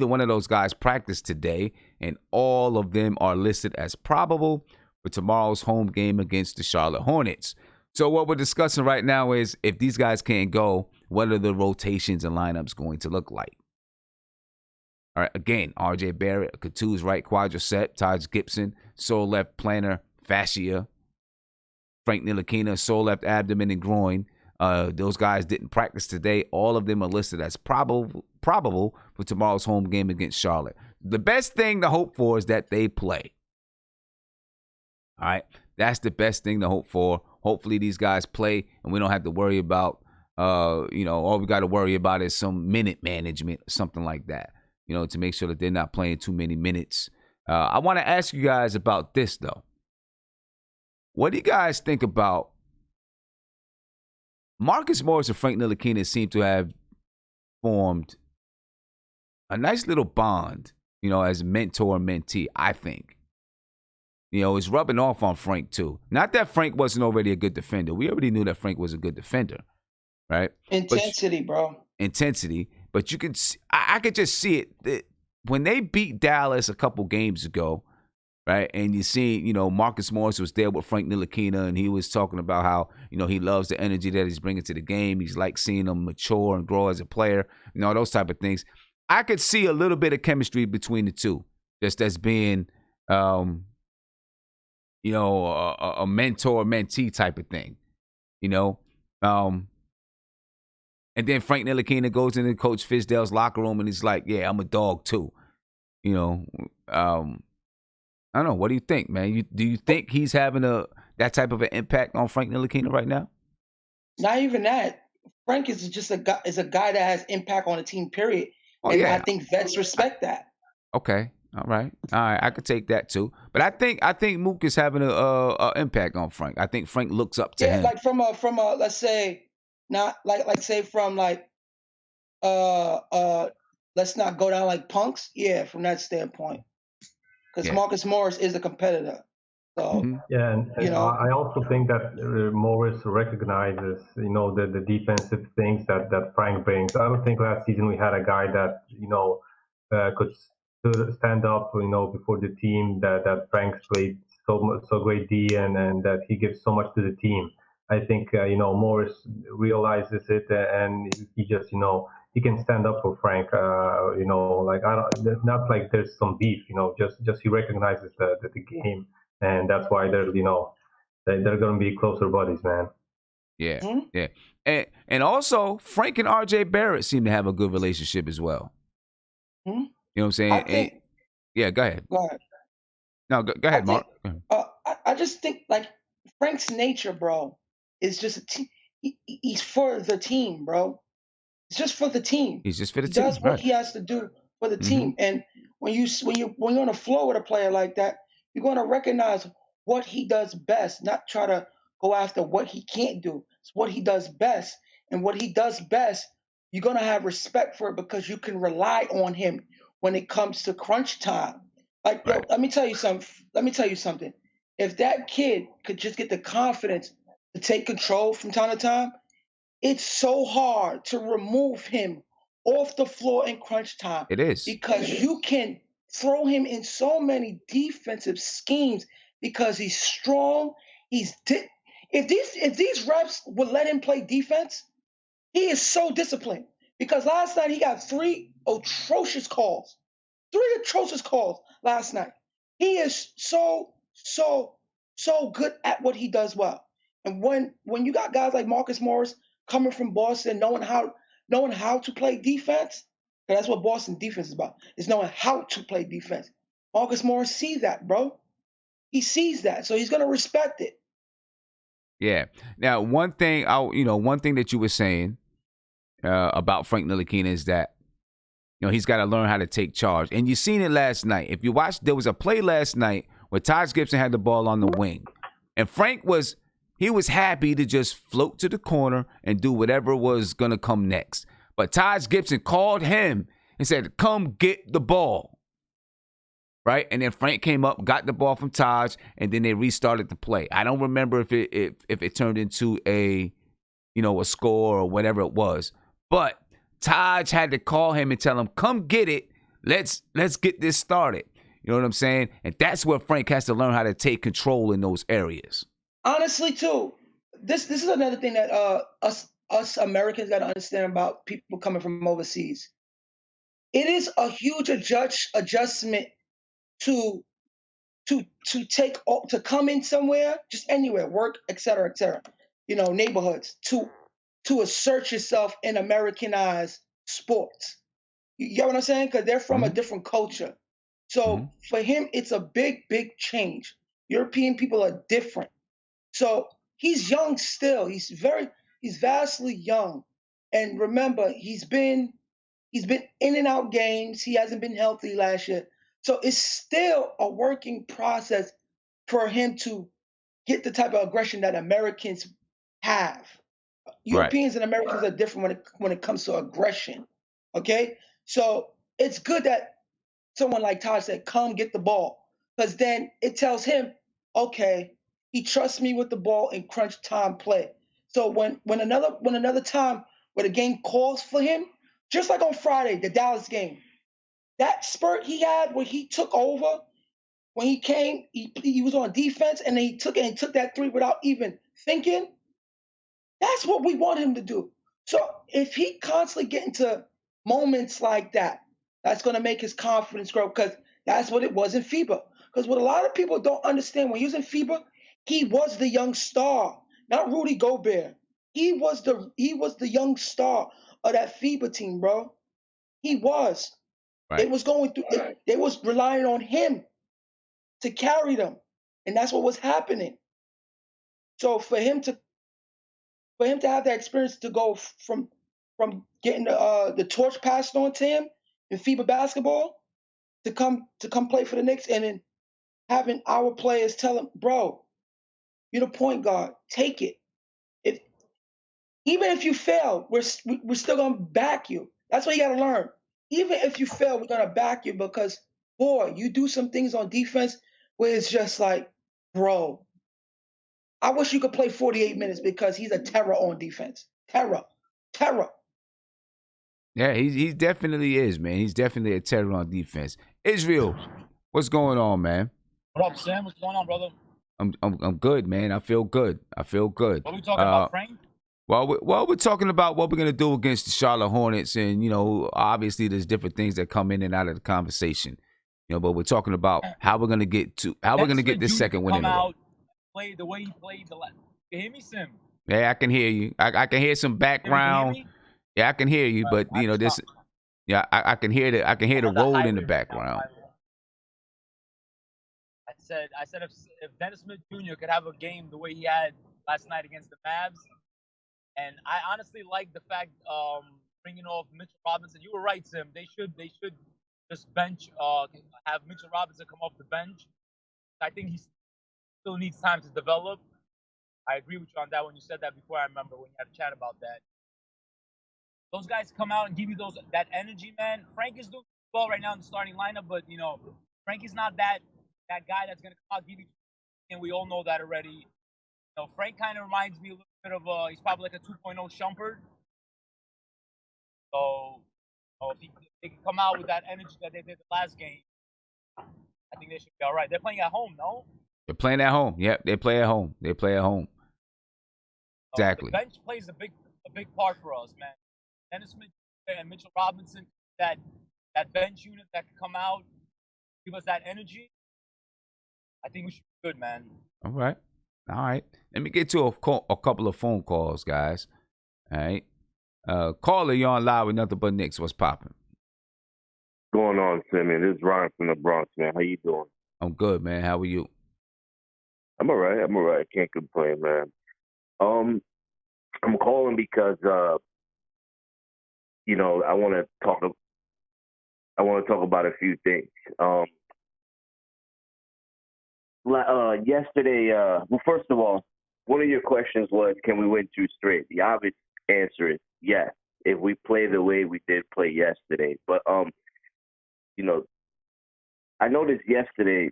one of those guys practiced today, and all of them are listed as probable for tomorrow's home game against the Charlotte Hornets. So what we're discussing right now is if these guys can't go, what are the rotations and lineups going to look like? All right, again, R.J. Barrett, contused right quadricep, Taj Gibson, sore left plantar fascia, Frank Ntilikina, sore left abdomen and groin. Those guys didn't practice today. All of them are listed as probable for tomorrow's home game against Charlotte. The best thing to hope for is that they play. All right, that's the best thing to hope for. Hopefully these guys play, and we don't have to worry about, all we got to worry about is some minute management or something like that, to make sure that they're not playing too many minutes. I want to ask you guys about this, though. What do you guys think about Marcus Morris and Frank Ntilikina seem to have formed a nice little bond, as mentor and mentee, I think. It's rubbing off on Frank, too. Not that Frank wasn't already a good defender. We already knew that Frank was a good defender, right? Intensity, bro. Intensity. But you could, I could just see it. When they beat Dallas a couple games ago, right, and you see, Marcus Morris was there with Frank Ntilikina, and he was talking about how, he loves the energy that he's bringing to the game. He's like seeing him mature and grow as a player, those type of things. I could see a little bit of chemistry between the two, just as being, a mentor-mentee type of thing, And then Frank Ntilikina goes into Coach Fizdale's locker room and he's like, yeah, I'm a dog too. I don't know. What do you think, man? Do you think he's having that type of an impact on Frank Ntilikina right now? Not even that. Frank is just a guy that has impact on the team, period. Oh, and yeah. I think vets respect that. Okay. All right. I could take that too. But I think Mook is having a impact on Frank. I think Frank looks up to him. Like from a let's say, not like say from like let's not go down like punks. Yeah, from that standpoint. Because Marcus Morris is a competitor. So yeah, and I also think that Morris recognizes, the defensive things that Frank brings. I don't think last season we had a guy that could stand up, before the team. That Frank played so great D, and that he gives so much to the team. I think Morris realizes it, and he just he can stand up for Frank. Like not like there's some beef. Just he recognizes the game, and that's why they're they're going to be closer buddies, man. Yeah, yeah, and also Frank and R.J. Barrett seem to have a good relationship as well. You know what I'm saying? Yeah, go ahead. Go ahead. No, go ahead, Mark. I just think like Frank's nature, bro, is just he's for the team, bro. It's just for the team. He's just for the team. He does what he has to do for the team. And when you're on the floor with a player like that, you're going to recognize what he does best, not try to go after what he can't do. It's what he does best. And what he does best, you're going to have respect for it because you can rely on him when it comes to crunch time. Like, yo, let me tell you something. If that kid could just get the confidence to take control from time to time, it's so hard to remove him off the floor in crunch time. It is. Because you can throw him in so many defensive schemes because he's strong. If these reps would let him play defense, he is so disciplined. Because last night he got 3 atrocious calls. 3 atrocious calls last night. He is so good at what he does well. And when you got guys like Marcus Morris coming from Boston, knowing how to play defense, and that's what Boston defense is about, is knowing how to play defense. Marcus Morris sees that, bro. He sees that, so he's gonna respect it. Yeah. Now, one thing that you were saying about Frank Ntilikina is that he's got to learn how to take charge, and you seen it last night. If you watched, there was a play last night where Taj Gibson had the ball on the wing, and Frank was happy to just float to the corner and do whatever was going to come next. But Taj Gibson called him and said, come get the ball. Right? And then Frank came up, got the ball from Taj, and then they restarted the play. I don't remember if it turned into a a score or whatever it was. But Taj had to call him and tell him, come get it. Let's get this started. You know what I'm saying? And that's where Frank has to learn how to take control in those areas. Honestly, too, this is another thing that us Americans got to understand about people coming from overseas. It is a huge adjustment to come in somewhere, just anywhere, work, etc., neighborhoods, to assert yourself in Americanized sports. You get what I'm saying? Because they're from a different culture. So for him, it's a big, big change. European people are different. So he's young still. He's vastly young. And remember, he's been in and out games. He hasn't been healthy last year. So it's still a working process for him to get the type of aggression that Americans have. Europeans and Americans are different when it comes to aggression. Okay? So it's good that someone like Todd said, come get the ball. Because then it tells him, okay, he trusts me with the ball in crunch time play. So when another time where the game calls for him, just like on Friday, the Dallas game, that spurt he had where he took over, when he came, he was on defense and then he took that three without even thinking. That's what we want him to do. So if he constantly get into moments like that, that's going to make his confidence grow, because that's what it was in FIBA. Because what a lot of people don't understand, when he was in FIBA, he was the young star, not Rudy Gobert. He was the young star of that FIBA team, bro. He was. Right. They was relying on him to carry them, and that's what was happening. So for him to have that experience, to go from getting the torch passed on to him in FIBA basketball, to come play for the Knicks, and then having our players tell him, bro, you're the point guard, take it. Even if you fail, we're still gonna back you. That's what you gotta learn. Even if you fail, we're gonna back you, because boy, you do some things on defense where it's just like, bro, I wish you could play 48 minutes, because he's a terror on defense. Terror. Yeah, he definitely is, man. He's definitely a terror on defense. Israel, what's going on, man? What up, Sam? What's going on, brother? I'm good, man. I feel good. What are we talking about, Frank? Well, we're talking about what we're gonna do against the Charlotte Hornets, and obviously there's different things that come in and out of the conversation. But we're talking about how we're gonna get this second win in a row. Play the way he played the last. You hear me, Sim? Yeah, I can hear you. I can hear some background. Yeah, I can hear you, but this. Yeah, I can hear the road in the background. I said if Dennis Smith Jr. could have a game the way he had last night against the Mavs, and I honestly like the fact bringing off Mitchell Robinson. You were right, Sim. They should just bench, have Mitchell Robinson come off the bench. I think he still needs time to develop. I agree with you on that when you said that before. I remember when you had a chat about that. Those guys come out and give you that energy, man. Frank is doing well right now in the starting lineup, but Frank is not that guy that's gonna come out and give you, and we all know that already. Frank kind of reminds me a little bit of he's probably like a 2.0 Shumpert. So if they can come out with that energy that they did the last game, I think they should be all right. They're playing at home, no? They're playing at home. Yep, they play at home. Exactly. The bench plays a big part for us, man. Dennis Smith and Mitchell Robinson, that bench unit that can come out, give us that energy. I think we should be good, man. All right. Let me get to a couple of phone calls, guys. All right. Caller, you're on live with Nothing But Knicks. What's popping? What's going on, Simeon? This is Ryan from the Bronx, man. How you doing? I'm good, man. How are you? I'm all right. Can't complain, man. I'm calling because I want to talk about a few things. Yesterday, well, first of all, one of your questions was, can we win 2 straight? The obvious answer is yes, if we play the way we did play yesterday. But I noticed yesterday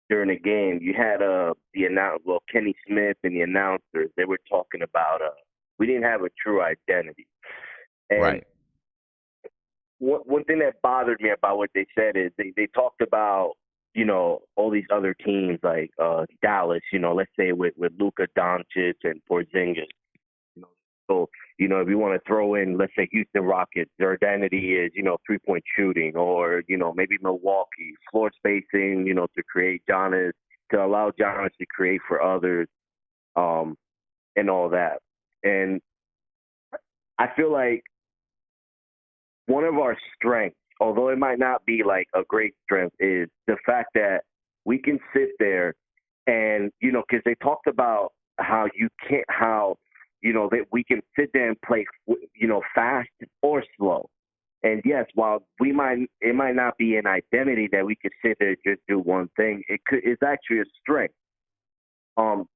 during the game, you had Kenny Smith and the announcers. They were talking about We didn't have a true identity. And right. One thing that bothered me about what they said is they talked about, all these other teams like Dallas, let's say with Luka Doncic and Porzingis. So, if you want to throw in, let's say, Houston Rockets, their identity is, 3-point shooting, or, maybe Milwaukee, floor spacing, to create Giannis, to allow Giannis to create for others, and all that. And I feel like one of our strengths, although it might not be like a great strength, is the fact that we can sit there and, because they talked about how that we can sit there and play, fast or slow. And yes, while it might not be an identity that we could sit there and just do one thing, it's actually a strength.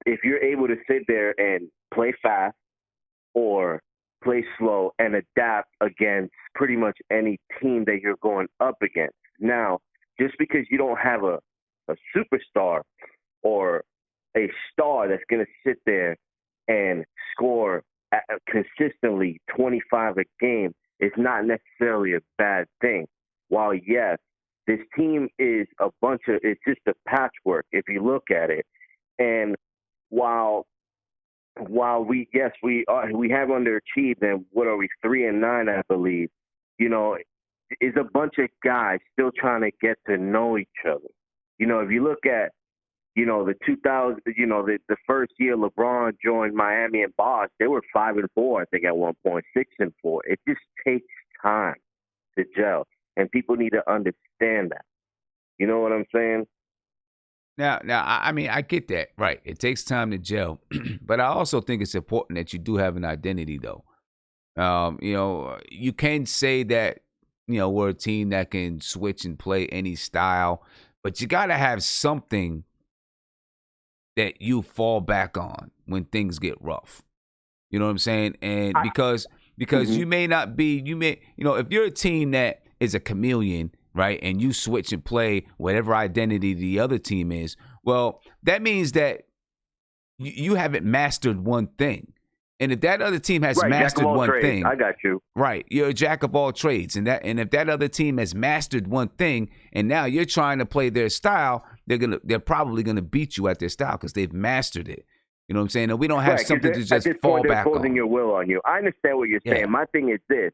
If you're able to sit there and play fast or play slow and adapt against pretty much any team that you're going up against. Now, just because you don't have a superstar or a star that's going to sit there and score consistently 25 a game is not necessarily a bad thing. While, yes, this team is it's just a patchwork if you look at it. And while we have underachieved, and what are we, 3-9, I believe, is a bunch of guys still trying to get to know each other. If you look at, the 2000, the first year LeBron joined Miami and Bosh, they were 5-4, I think, at one point, 6-4. It just takes time to gel, and people need to understand that. You know what I'm saying? Now, I mean, I get that, right? It takes time to gel, but I also think it's important that you do have an identity, though. You can say that, we're a team that can switch and play any style, but you got to have something that you fall back on when things get rough. You know what I'm saying? And because you may not be, if you're a team that is a chameleon, right, and you switch and play whatever identity the other team is, well, that means that you haven't mastered one thing. And if that other team has mastered one thing, I got you. Right, you're a jack of all trades, and if that other team has mastered one thing, and now you're trying to play their style, they're probably gonna beat you at their style because they've mastered it. You know what I'm saying? And we don't have something to just fall back on. They're imposing your will on you. I understand what you're saying. Yeah. My thing is this.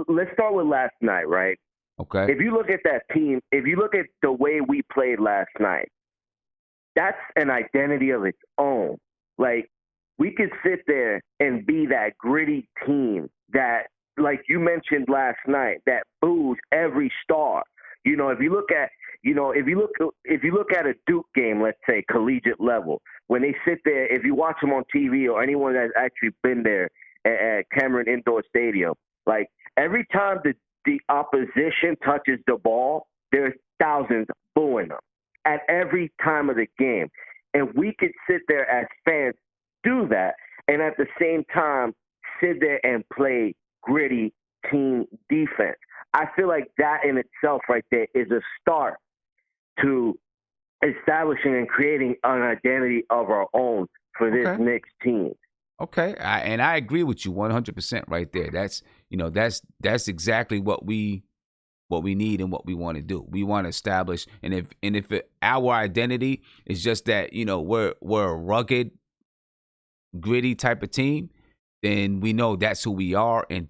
Let's start with last night, right? Okay. If you look at that team, if you look at the way we played last night, that's an identity of its own. Like, we could sit there and be that gritty team that, like you mentioned last night, that boos every star. If you look at a Duke game, let's say collegiate level, when they sit there, if you watch them on TV or anyone that's actually been there at Cameron Indoor Stadium, like, every time the opposition touches the ball, there's thousands booing them at every time of the game. And we could sit there as fans, do that, and at the same time sit there and play gritty team defense. I feel like that in itself right there is a start to establishing and creating an identity of our own for this Knicks team. Okay, and I agree with you 100% right there. That's exactly what we need and what we want to do. We want to establish, and if our identity is just that, we're a rugged, gritty type of team, then we know that's who we are, and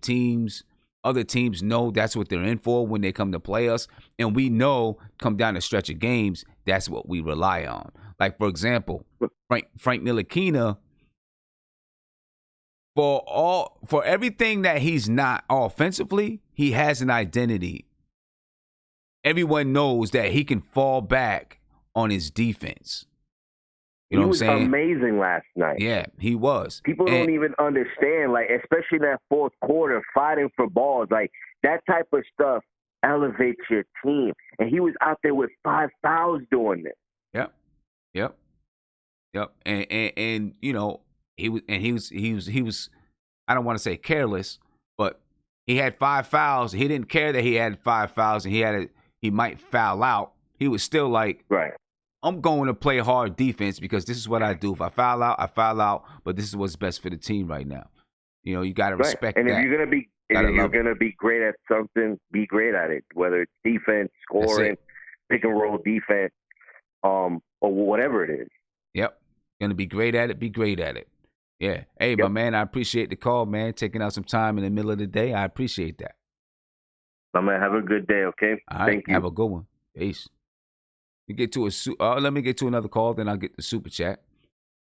other teams know that's what they're in for when they come to play us, and we know come down the stretch of games, that's what we rely on. Like, for example, Frank Ntilikina, for everything that he's not offensively, he has an identity. Everyone knows that he can fall back on his defense. You know what I'm saying? He was amazing last night. Yeah, he was. People don't even understand, like, especially that fourth quarter, fighting for balls, like, that type of stuff elevates your team. And he was out there with 5 fouls doing this. Yep. And he was I don't want to say careless, but he had 5 fouls. He didn't care that he had 5 fouls and he might foul out. He was still like, right, I'm going to play hard defense because this is what I do. If I foul out, I foul out. But this is what's best for the team right now. You know, you got to respect and that. And if you're gonna be great at something, be great at it. Whether it's defense, scoring, pick and roll defense, or whatever it is. Yep. Gonna be great at it. Be great at it. Yeah. Hey, my man, I appreciate the call, man. Taking out some time in the middle of the day. I appreciate that. I'm gonna have a good day. Okay. All right. Thank you. Have a good one. Peace. Let me get to another call, then I'll get the super chat.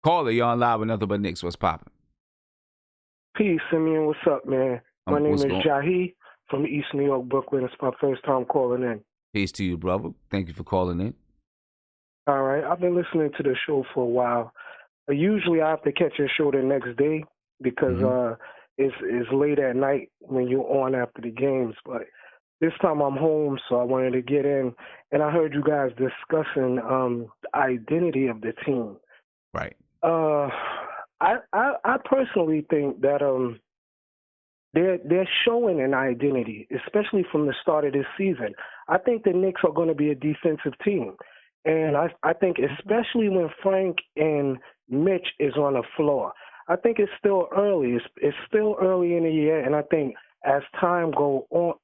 Caller, you're on live with Nothing But Knicks. What's popping? Peace, Simeon. What's up, man? My name is Jahi from East New York, Brooklyn. It's my first time calling in. Peace to you, brother. Thank you for calling in. All right. I've been listening to the show for a while. Usually I have to catch your show the next day because it's late at night when you're on after the games. But this time I'm home, so I wanted to get in. And I heard you guys discussing the identity of the team. Right. I personally think that they're showing an identity, especially from the start of this season. I think the Knicks are going to be a defensive team. And I think especially when Frank and Mitch is on the floor, I think it's still early. It's still early in the year, and I think as time goes on,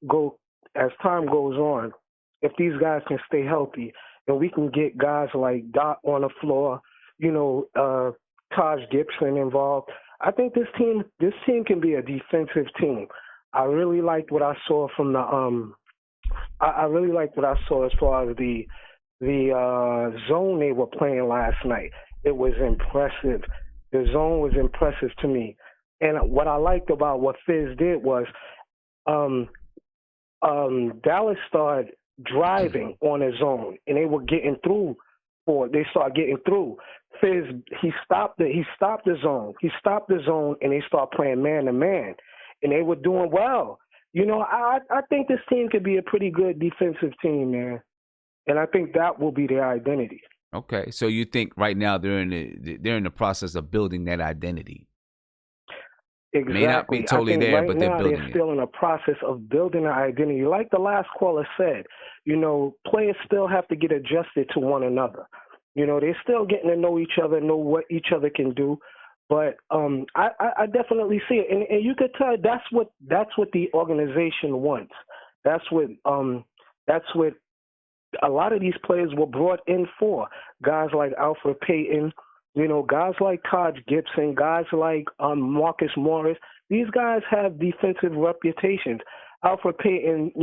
if these guys can stay healthy, and we can get guys like Dot on the floor, Taj Gibson involved, I think this team can be a defensive team. I really liked what I saw from the I really liked what I saw as far as the zone they were playing last night. It was impressive. The zone was impressive to me. And what I liked about what Fizz did was Dallas started driving on a zone, and they were getting through. They started getting through. Fizz, he stopped the zone. He stopped the zone, and they started playing man-to-man, and they were doing well. I think this team could be a pretty good defensive team, man. And I think that will be their identity. Okay, so you think right now they're in the process of building that identity? Exactly. May not be totally there, but they're building it. They're still in the process of building an identity. Like the last caller said, players still have to get adjusted to one another. They're still getting to know each other, know what each other can do. But I definitely see it, and you could tell that's what the organization wants. That's what a lot of these players were brought in for. Guys like Alfred Payton, guys like Taj Gibson, guys like Marcus Morris. These guys have defensive reputations. Alfred Payton,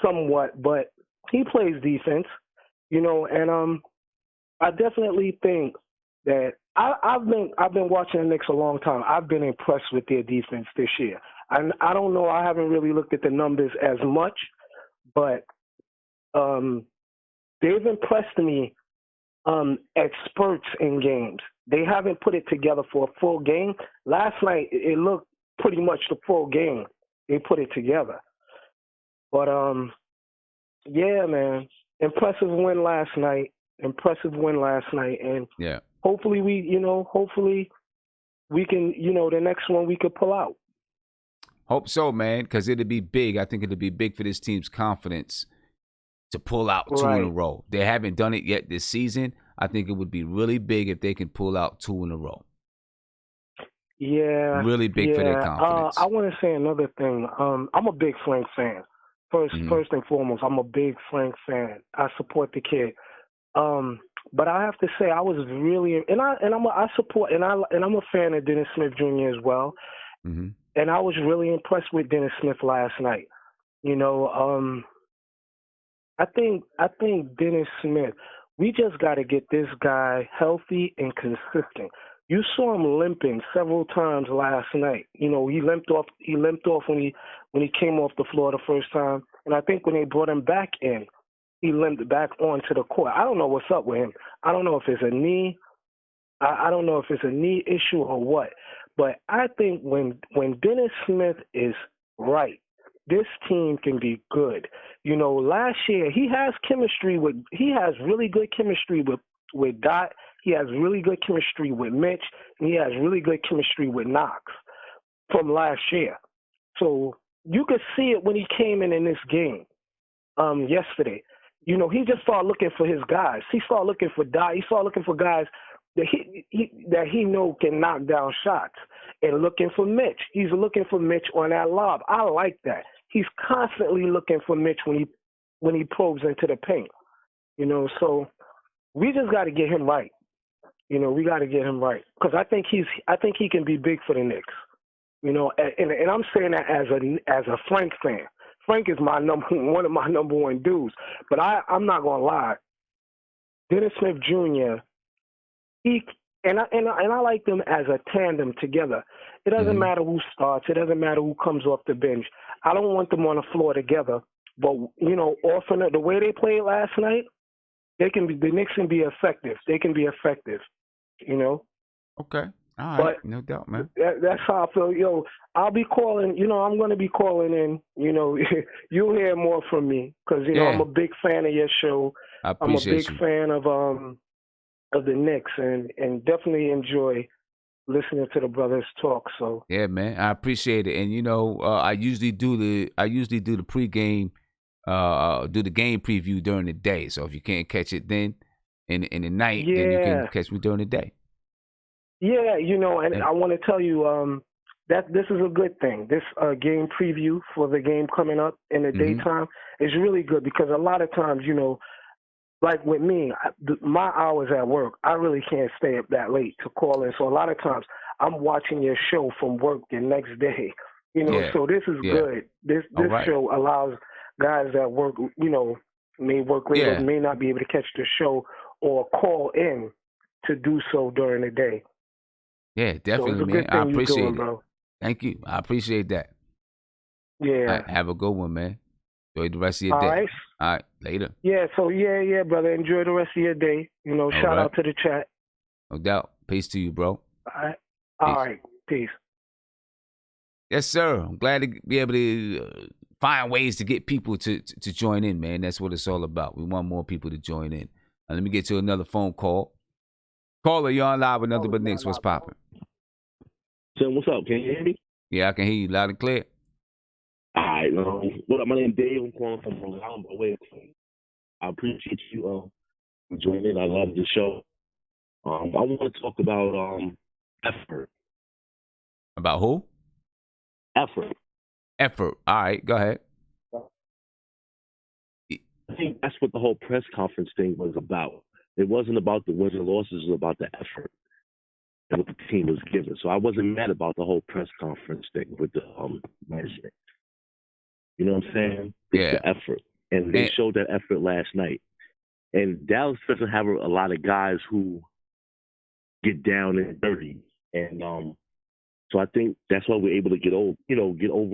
somewhat, but he plays defense, and I definitely think that I've been watching the Knicks a long time. I've been impressed with their defense this year. And I don't know, I haven't really looked at the numbers as much, but they've impressed me at spurts in games. They haven't put it together for a full game. Last night, it looked pretty much the full game. They put it together. But, yeah, man, impressive win last night. And yeah, hopefully we can, the next one we could pull out. Hope so, man, because it'd be big. I think it'd be big for this team's confidence to pull out two in a row. They haven't done it yet this season. I think it would be really big if they can pull out 2 in a row. Yeah. Really big for their confidence. I want to say another thing. I'm a big Frank fan. First and foremost, I'm a big Frank fan. I support the kid. But I have to say I was really I'm a fan of Dennis Smith Jr. as well. Mm-hmm. And I was really impressed with Dennis Smith last night. I think Dennis Smith, we just got to get this guy healthy and consistent. You saw him limping several times last night. He limped off when he came off the floor the first time, and I think when they brought him back in, he limped back onto the court. I don't know what's up with him. I don't know if it's a knee. I don't know if it's a knee issue or what. But I think when Dennis Smith is right, this team can be good. Last year he has really good chemistry with Dot. He has really good chemistry with Mitch, and he has really good chemistry with Knox from last year. So you could see it when he came in this game yesterday. you know, he just started looking for his guys. He started looking for He started looking for guys that he know can knock down shots, and looking for Mitch. He's looking for Mitch on that lob. I like that. He's constantly looking for Mitch when he probes into the paint. You know, so we just got to get him right. You know, we got to get him right because I think he can be big for the Knicks. You know, and I'm saying that as a Frank fan. Frank is one of my number one dudes. But I'm not gonna lie. Dennis Smith Jr. I like them as a tandem together. It doesn't matter who starts. It doesn't matter who comes off the bench. I don't want them on the floor together. But you know, often the way they played last night, the Knicks can be effective. They can be effective. You know. Okay. All right. But no doubt, man. That's how I feel. Yo, I'll be calling. You know, I'm going to be calling in. You know, you'll hear more from me because you know I'm a big fan of your show. I appreciate I'm a big fan of the Knicks and definitely enjoy listening to the brothers talk. So yeah, man, I appreciate it. And you know, I usually do the pregame, do the game preview during the day. So if you can't catch it then in the night, then you can catch me during the day. Yeah, you know, and I want to tell you that this is a good thing. This game preview for the game coming up in the daytime is really good because a lot of times, you know, like with me, my hours at work, I really can't stay up that late to call in. So a lot of times I'm watching your show from work the next day, you know, so this is good. This show allows guys that work, you know, may work late, may not be able to catch the show or call in to do so during the day. Yeah, definitely, man. I appreciate it. Bro. Thank you. I appreciate that. Yeah. Have a good one, man. Enjoy the rest of your day. All right. Later. Yeah, so yeah, brother. Enjoy the rest of your day. You know, shout out to the chat. No doubt. Peace to you, bro. All right. Peace. Yes, sir. I'm glad to be able to find ways to get people to join in, man. That's what it's all about. We want more people to join in. Now, let me get to another phone call. Caller, you're on live with NothinButKnicks. What's popping? Tim, what's up? Can you hear me? Yeah, I can hear you loud and clear. All right. What up? My name's Dave. I'm calling from Long Island, by way of Queens. I appreciate you joining in. I love the show. I want to talk about effort. About who? Effort. All right. Go ahead. I think that's what the whole press conference thing was about. It wasn't about the wins and losses. It was about the effort that the team was given. So I wasn't mad about the whole press conference thing with the management. You know what I'm saying? It's the effort. And they showed that effort last night. And Dallas doesn't have a lot of guys who get down and dirty. And so I think that's why we're able to get over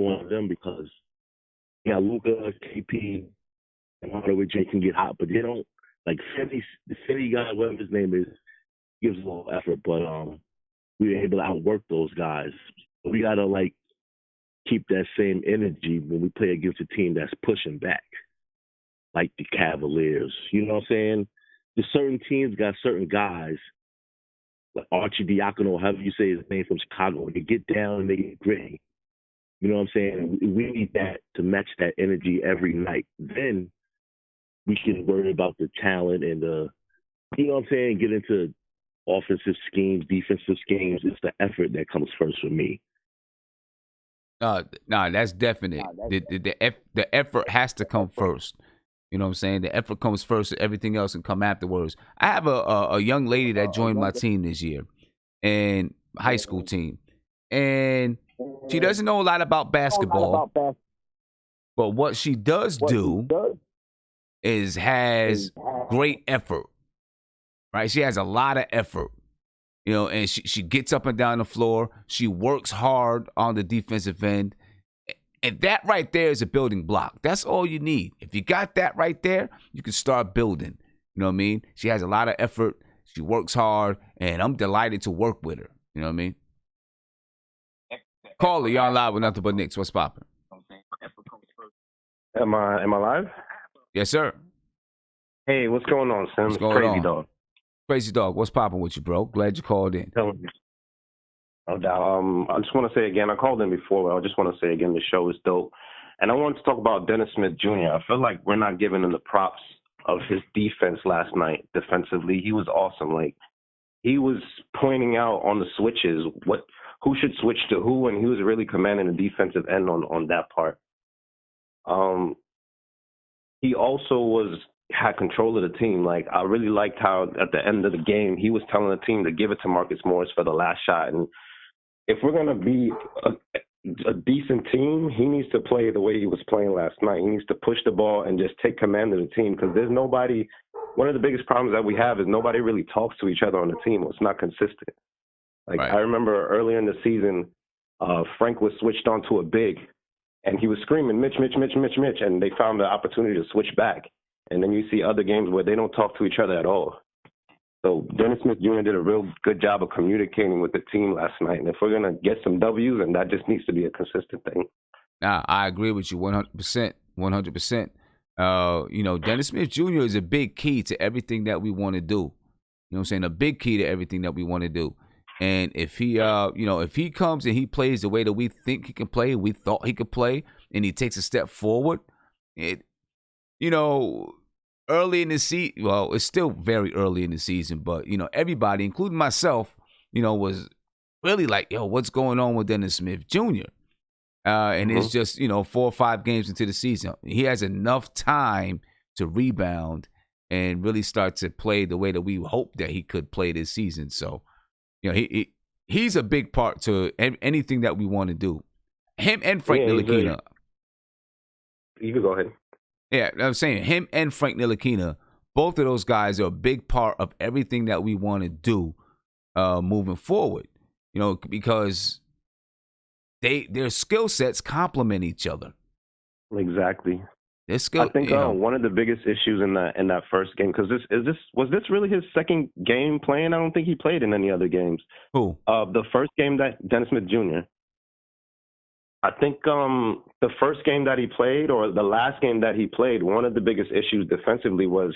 on them because Luka, KP, and Hardaway Jay can get hot, but they don't. Like the Finney guy, whatever his name is, gives a little effort, but we were able to outwork those guys. We gotta keep that same energy when we play against a team that's pushing back, like the Cavaliers. You know what I'm saying? The certain teams got certain guys, like Archie Diacono, however you say his name, from Chicago. They get down and they get gritty. You know what I'm saying? We need that to match that energy every night. Then we can worry about the talent and you know what I'm saying, get into offensive schemes, defensive schemes. It's the effort that comes first for me. No, that's definite. The effort has to come first. You know what I'm saying? The effort comes first, everything else can come afterwards. I have a young lady that joined my team this year, and high school team, and she doesn't know a lot about basketball, but what she does do is has great effort, right? She has a lot of effort, you know, and she gets up and down the floor. She works hard on the defensive end. And that right there is a building block. That's all you need. If you got that right there, you can start building. You know what I mean? She has a lot of effort. She works hard, and I'm delighted to work with her. You know what I mean? Caller, you're on live with NothinButKnicks. What's poppin'? Am I live? Yes, sir. Hey, what's going on, Sam? What's going Crazy on? Dog. Crazy Dog, what's popping with you, bro? Glad you called in. No doubt. I just want to say again, I called in before, but I just want to say again, the show is dope. And I wanted to talk about Dennis Smith Jr. I feel like we're not giving him the props of his defense last night. Defensively, he was awesome. Like, he was pointing out on the switches who should switch to who, and he was really commanding the defensive end on that part. He also had control of the team. Like, I really liked how at the end of the game he was telling the team to give it to Marcus Morris for the last shot. And if we're gonna be a decent team, he needs to play the way he was playing last night. He needs to push the ball and just take command of the team, because there's nobody. One of the biggest problems that we have is nobody really talks to each other on the team. It's not consistent. Like, right. I remember earlier in the season, Frank was switched onto a big, and he was screaming, Mitch, Mitch, Mitch, Mitch, Mitch, and they found the opportunity to switch back. And then you see other games where they don't talk to each other at all. So Dennis Smith Jr. did a real good job of communicating with the team last night. And if we're going to get some W's, and that just needs to be a consistent thing. Nah, I agree with you 100%. 100%. Dennis Smith Jr. is a big key to everything that we want to do. You know what I'm saying? A big key to everything that we want to do. And if he, if he comes and he plays the way that we think he can play, we thought he could play, and he takes a step forward, early in the season, well, it's still very early in the season, but, everybody, including myself, was really like, yo, what's going on with Dennis Smith Jr.? And it's just, 4 or 5 games into the season. He has enough time to rebound and really start to play the way that we hope that he could play this season. So, he's a big part to anything that we want to do. Him and Frank Ntilikina. You can go ahead. Yeah, I'm saying him and Frank Ntilikina, both of those guys are a big part of everything that we want to do moving forward. Because their skill sets complement each other. Exactly. Their skill. I think one of the biggest issues in that first game, because was this really his second game playing? I don't think he played in any other games. Who? The first game that Dennis Smith Jr. I think the first game that he played, or the last game that he played, one of the biggest issues defensively was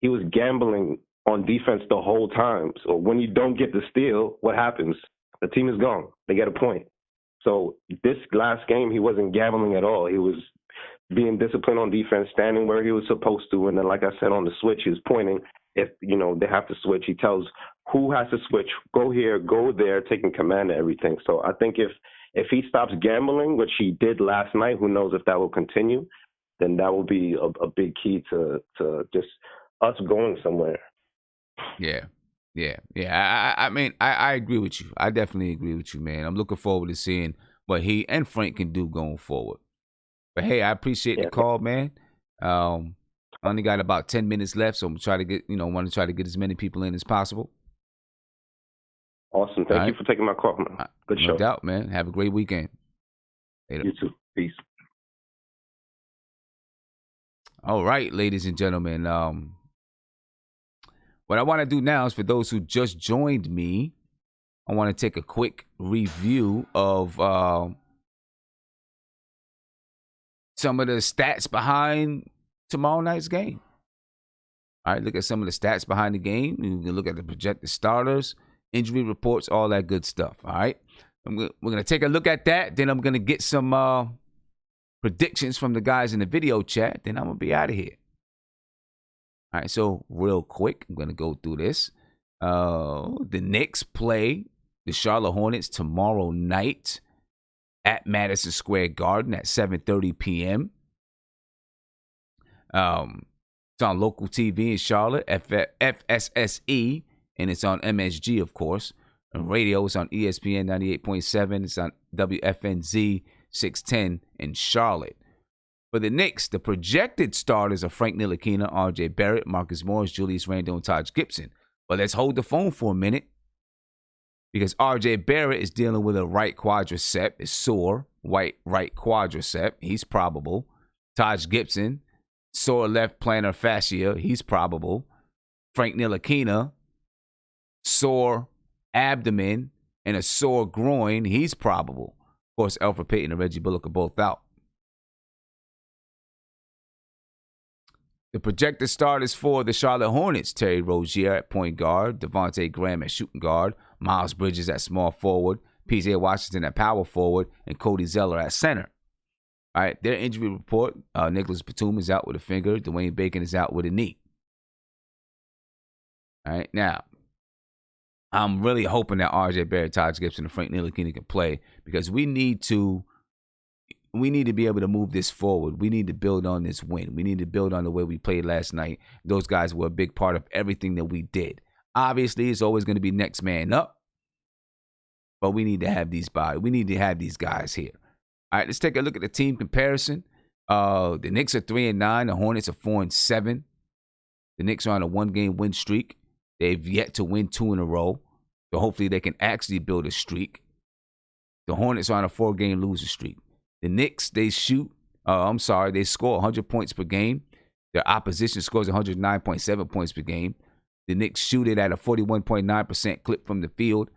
he was gambling on defense the whole time. So when you don't get the steal, what happens? The team is gone. They get a point. So this last game, he wasn't gambling at all. He was being disciplined on defense, standing where he was supposed to. And then, like I said, on the switch, he was pointing. If, they have to switch, he tells who has to switch, go here, go there, taking command of everything. So I think if he stops gambling, which he did last night, who knows if that will continue, then that will be a big key to just us going somewhere. Yeah. I mean, I agree with you. I definitely agree with you, man. I'm looking forward to seeing what he and Frank can do going forward. But hey, I appreciate the call, man. I only got about 10 minutes left, so I'm trying to get, want to try to get as many people in as possible. Awesome. Thank you for taking my call, man. Good show. No doubt, man. Have a great weekend. Later. You too. Peace. All right, ladies and gentlemen. What I want to do now is, for those who just joined me, I want to take a quick review of some of the stats behind tomorrow night's game. All right, look at some of the stats behind the game. You can look at the projected starters, injury reports, all that good stuff. All right, we're going to take a look at that. Then I'm going to get some predictions from the guys in the video chat. Then I'm going to be out of here. All right, so real quick, I'm going to go through this. The Knicks play the Charlotte Hornets tomorrow night at Madison Square Garden at 7:30 p.m. It's on local TV in Charlotte, FSSE, and it's on MSG, of course. And radio is on ESPN 98.7. It's on WFNZ 610 in Charlotte. For the Knicks, the projected starters are Frank Ntilikina, R.J. Barrett, Marcus Morris, Julius Randle, and Taj Gibson. But let's hold the phone for a minute, because R.J. Barrett is dealing with a right quadricep. It's sore, right quadricep. He's probable. Taj Gibson, sore left plantar fascia. He's probable. Frank Ntilikina, sore abdomen and a sore groin. He's probable. Of course, Elfrid Payton and Reggie Bullock are both out. The projected starters for the Charlotte Hornets: Terry Rozier at point guard, Devontae Graham at shooting guard, Miles Bridges at small forward, P.J. Washington at power forward, and Cody Zeller at center. All right, their injury report: Nicholas Batum is out with a finger, Dwayne Bacon is out with a knee. All right, now, I'm really hoping that RJ Barrett, Taj Gibson, and Frank Ntilikina can play because we need to be able to move this forward. We need to build on this win. We need to build on the way we played last night. Those guys were a big part of everything that we did. Obviously, it's always going to be next man up, but we need to have these guys here. All right, let's take a look at the team comparison. The Knicks are 3-9. The Hornets are 4-7. The Knicks are on a 1-game win streak. They've yet to win 2 in a row. So hopefully they can actually build a streak. The Hornets are on a 4-game losing streak. The Knicks, they score 100 points per game. Their opposition scores 109.7 points per game. The Knicks shoot it at a 41.9% clip from the field.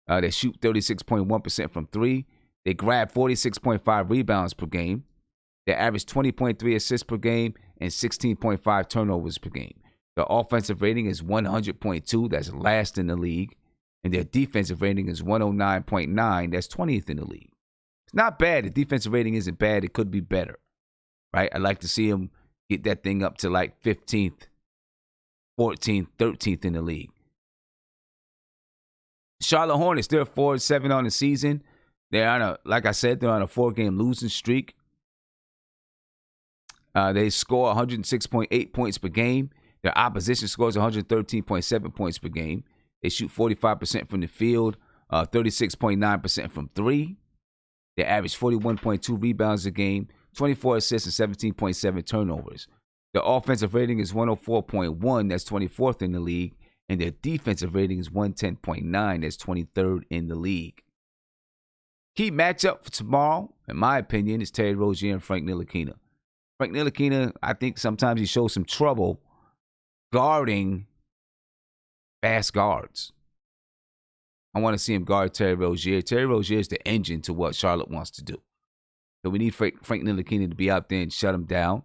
They shoot 36.1% from 3. They grab 46.5 rebounds per game. They average 20.3 assists per game and 16.5 turnovers per game. Their offensive rating is 100.2. That's last in the league. And their defensive rating is 109.9. That's 20th in the league. It's not bad. The defensive rating isn't bad. It could be better, right? I'd like to see them get that thing up to like 15th, 14th, 13th in the league. Charlotte Hornets, they're 4-7 on the season. They're on a 4-game losing streak. They score 106.8 points per game. Their opposition scores 113.7 points per game. They shoot 45% from the field, 36.9% from 3. They average 41.2 rebounds a game, 24 assists, and 17.7 turnovers. Their offensive rating is 104.1. That's 24th in the league. And their defensive rating is 110.9. That's 23rd in the league. Key matchup for tomorrow, in my opinion, is Terry Rozier and Frank Ntilikina. Frank Ntilikina, I think sometimes he shows some trouble guarding fast guards. I want to see him guard Terry Rozier. Terry Rozier is the engine to what Charlotte wants to do. So we need Frank Ntilikina to be out there and shut him down,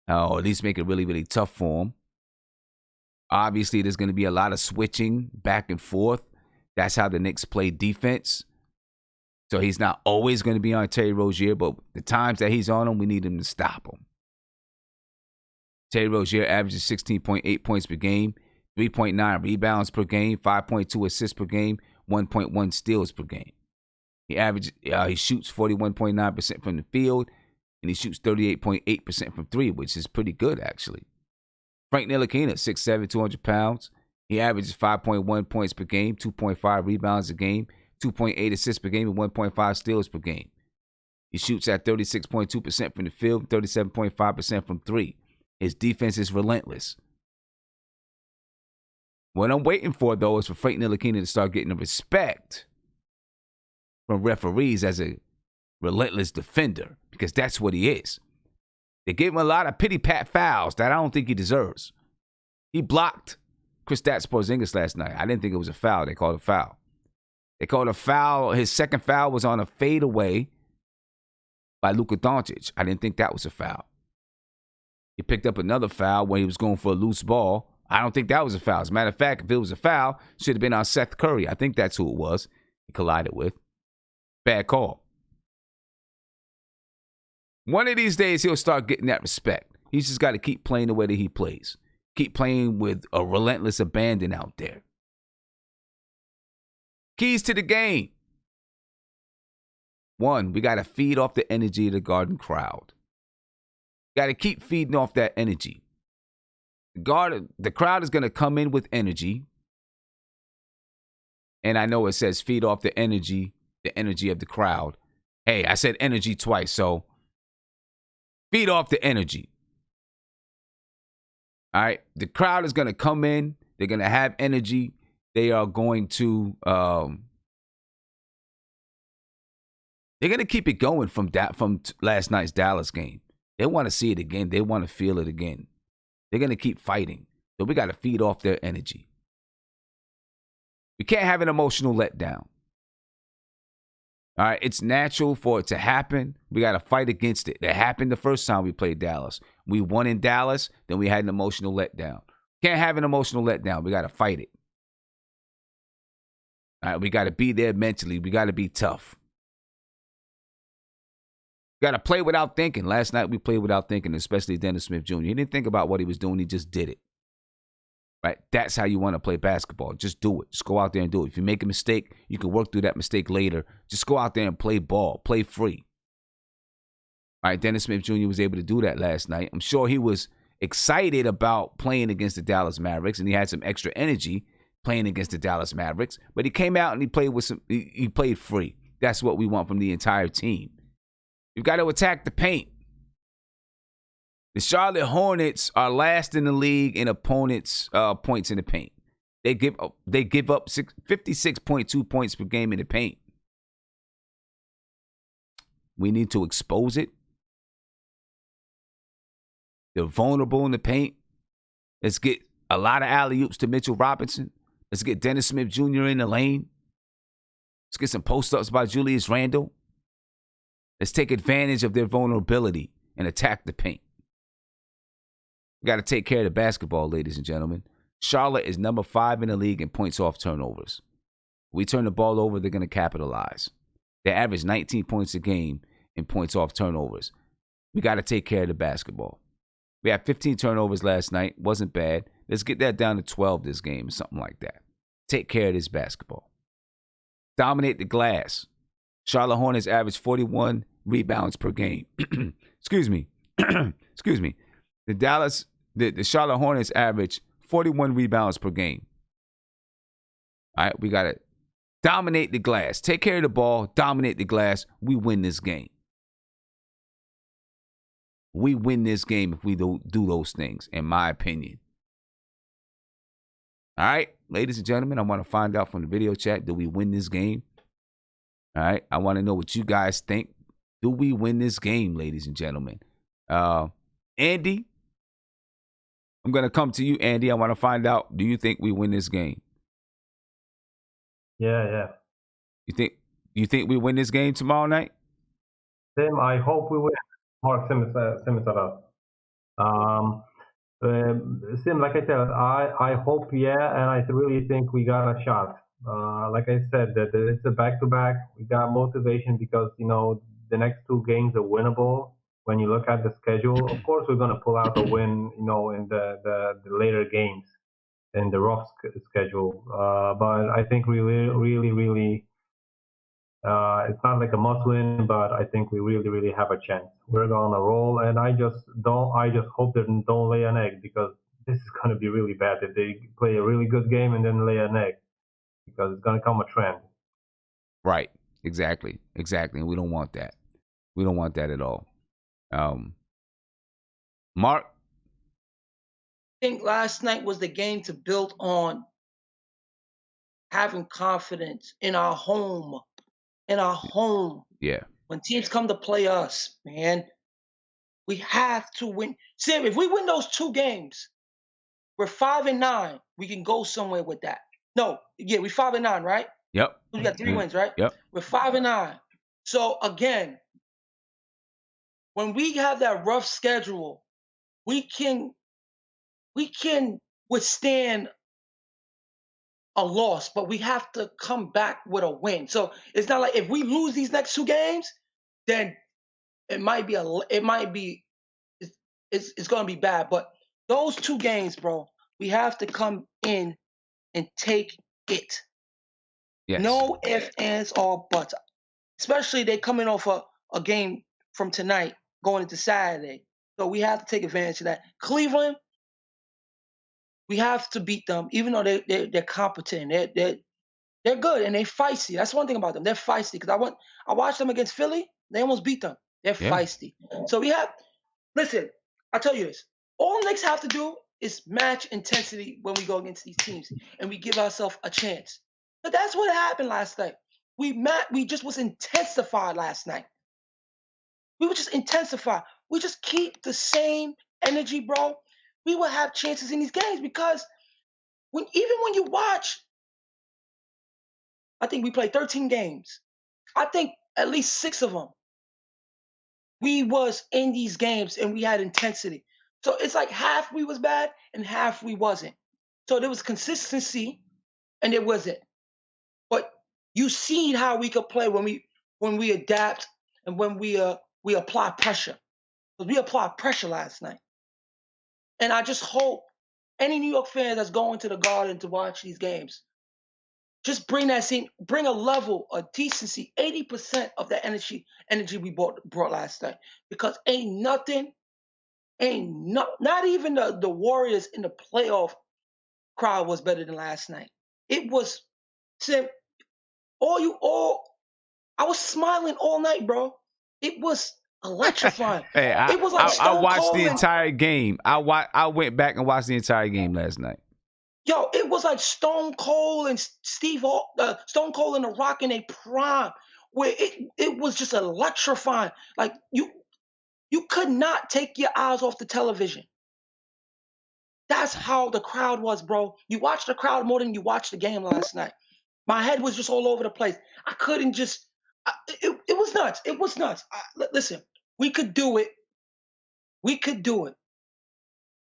or at least make it really, really tough for him. Obviously, there's going to be a lot of switching back and forth. That's how the Knicks play defense. So he's not always going to be on Terry Rozier, but the times that he's on him, we need him to stop him. Terry Rozier averages 16.8 points per game, 3.9 rebounds per game, 5.2 assists per game, 1.1 steals per game. He shoots 41.9% from the field, and he shoots 38.8% from 3, which is pretty good, actually. Frank Ntilikina, 6'7", 200 pounds. He averages 5.1 points per game, 2.5 rebounds a game, 2.8 assists per game, and 1.5 steals per game. He shoots at 36.2% from the field, 37.5% from 3. His defense is relentless. What I'm waiting for, though, is for Frank Ntilikina to start getting the respect from referees as a relentless defender, because that's what he is. They gave him a lot of pity-pat fouls that I don't think he deserves. He blocked Kristaps Porzingis last night. I didn't think it was a foul. They called a foul. They called a foul. His second foul was on a fadeaway by Luka Doncic. I didn't think that was a foul. He picked up another foul when he was going for a loose ball. I don't think that was a foul. As a matter of fact, if it was a foul, it should have been on Seth Curry. I think that's who it was he collided with. Bad call. One of these days, he'll start getting that respect. He's just got to keep playing the way that he plays. Keep playing with a relentless abandon out there. Keys to the game. 1, we got to feed off the energy of the Garden crowd. Got to keep feeding off that energy. The crowd is going to come in with energy. And I know it says feed off the energy of the crowd. Hey, I said energy twice, so feed off the energy. All right. The crowd is going to come in. They're going to have energy. They are going to they're going to keep it going from last night's Dallas game. They want to see it again. They want to feel it again. They're going to keep fighting. So we got to feed off their energy. We can't have an emotional letdown. All right, it's natural for it to happen. We got to fight against it. It happened the first time we played Dallas. We won in Dallas, then we had an emotional letdown. Can't have an emotional letdown. We got to fight it. All right, we got to be there mentally. We got to be tough. We got to play without thinking. Last night we played without thinking, especially Dennis Smith Jr. He didn't think about what he was doing. He just did it. right? That's how you want to play basketball. Just do it. Just go out there and do it. If you make a mistake, you can work through that mistake later. Just go out there and play ball. Play free. All right, Dennis Smith Jr. was able to do that last night. I'm sure he was excited about playing against the Dallas Mavericks, and he had some extra energy playing against the Dallas Mavericks. But he came out and he played with some. He played free. That's what we want from the entire team. You've got to attack the paint. The Charlotte Hornets are last in the league in opponents' points in the paint. They give up 56.2 points per game in the paint. We need to expose it. They're vulnerable in the paint. Let's get a lot of alley-oops to Mitchell Robinson. Let's get Dennis Smith Jr. in the lane. Let's get some post-ups by Julius Randle. Let's take advantage of their vulnerability and attack the paint. We got to take care of the basketball, ladies and gentlemen. Charlotte is number 5 in the league in points off turnovers. We turn the ball over, they're going to capitalize. They average 19 points a game in points off turnovers. We got to take care of the basketball. We had 15 turnovers last night. Wasn't bad. Let's get that down to 12 this game or something like that. Take care of this basketball. Dominate the glass. Charlotte Hornets average 41 rebounds per game. Excuse me. Excuse me. The Charlotte Hornets average 41 rebounds per game. All right, we got to dominate the glass. Take care of the ball. Dominate the glass. We win this game. We win this game if we do those things, in my opinion. All right, ladies and gentlemen, I want to find out from the video chat, do we win this game? All right, I want to know what you guys think. Do we win this game, ladies and gentlemen? Andy, I'm going to come to you, Andy. I want to find out, do you think we win this game? Yeah. You think we win this game tomorrow night? Tim, I hope we win. Mark Simmons Sim, like I said, I hope, and I really think we got a shot. Like I said, that it's a back-to-back. We got motivation because, the next 2 games are winnable. When you look at the schedule, of course, we're going to pull out a win, in the later games in the rough schedule. But I think we really, it's not like a must win, but I think we really have a chance. We're on a roll, and I just hope they don't lay an egg, because this is going to be really bad if they play a really good game and then lay an egg, because it's going to come a trend. Right. Exactly. And we don't want that. We don't want that at all. Mark? I think last night was the game to build on having confidence in our home. Yeah. When teams come to play us, man, we have to win. Sam, if we win those 2 games, we're 5-9. We can go somewhere with that. No, yeah, we're 5-9, right? Yep. We got 3 wins, right? Yep. We're 5-9. So again, when we have that rough schedule, we can withstand a loss, but we have to come back with a win. So it's not like if we lose these next 2 games, then it's going to be bad. But those 2 games, bro, we have to come in and take it. Yes. No ifs, ands, or buts. Especially they coming off a game from tonight going into Saturday. So we have to take advantage of that. Cleveland, we have to beat them, even though they're competent. They're good and they feisty. That's one thing about them. They're feisty, because I watched them against Philly. They almost beat them. They're feisty. So listen, I'll tell you this. All Knicks have to do is match intensity when we go against these teams, and we give ourselves a chance. But that's what happened last night. We just was intensified last night. We were just intensified. We just keep the same energy, bro. We will have chances in these games, because even when you watch, I think we played 13 games. I think at least 6 of them, we was in these games and we had intensity. So it's like half we was bad and half we wasn't. So there was consistency and there wasn't. But you see how we could play when we adapt and when we apply pressure. Because we applied pressure last night. And I just hope any New York fan that's going to the Garden to watch these games, just bring a level of decency, 80% of the energy we brought last night. Because not even the Warriors in the playoff crowd was better than last night. It was, Sam, I was smiling all night, bro. It was electrifying. Hey, it was like I watched the entire game. I went back and watched the entire game last night. Yo, it was like Stone Cold and Stone Cold and The Rock in a prime, where it was just electrifying. Like you could not take your eyes off the television. That's how the crowd was, bro. You watched the crowd more than you watched the game last night. My head was just all over the place. I couldn't just. It was nuts. It was nuts. Listen, we could do it. We could do it.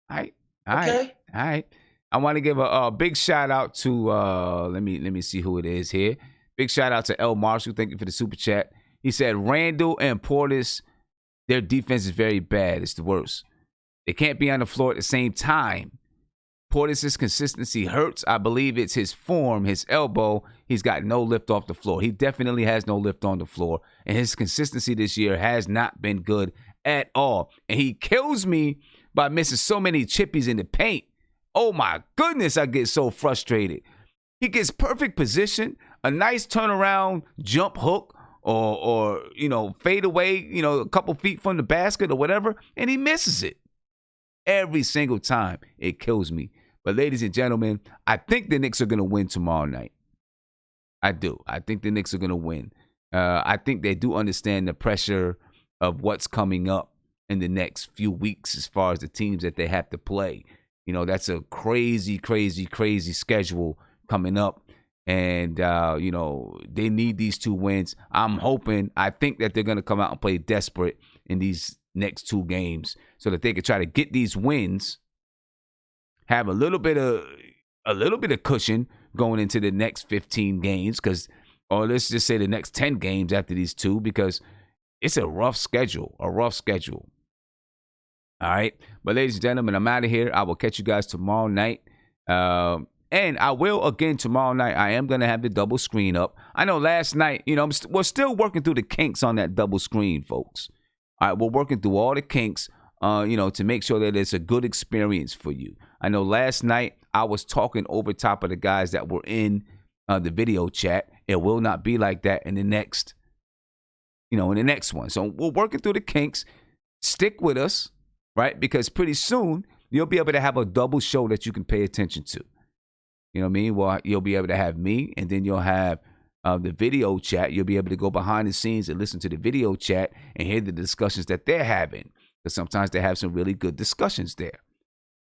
All right. I want to give a big shout out to let me see who it is here. Big shout out to L Marshall. Thank you for the super chat. He said Randall and Portis, their defense is very bad. It's the worst. They can't be on the floor at the same time. Portis' consistency hurts. I believe it's his form, his elbow. He's got no lift off the floor. He definitely has no lift on the floor. And his consistency this year has not been good at all. And he kills me by missing so many chippies in the paint. Oh my goodness, I get so frustrated. He gets perfect position, a nice turnaround jump hook or fade away, a couple feet from the basket or whatever, and he misses it. Every single time. It kills me. But ladies and gentlemen, I think the Knicks are going to win tomorrow night. I do. I think the Knicks are going to win. I think they do understand the pressure of what's coming up in the next few weeks as far as the teams that they have to play. That's a crazy, crazy, crazy schedule coming up. And, they need these 2 wins. I think that they're going to come out and play desperate in these next 2 games so that they can try to get these wins, have a little bit of cushion going into the next 15 games, or let's just say the next 10 games after these 2, because it's a rough schedule. All right. But ladies and gentlemen, I'm out of here. I will catch you guys tomorrow night. And I will again tomorrow night. I am going to have the double screen up. I know last night, we're still working through the kinks on that double screen, folks. All right. We're working through all the kinks, to make sure that it's a good experience for you. I know last night I was talking over top of the guys that were in the video chat. It will not be like that in the next one. So we're working through the kinks. Stick with us. Right? Because pretty soon, you'll be able to have a double show that you can pay attention to. You know what I mean? Well, you'll be able to have me, and then you'll have the video chat. You'll be able to go behind the scenes and listen to the video chat and hear the discussions that they're having. Because sometimes they have some really good discussions there.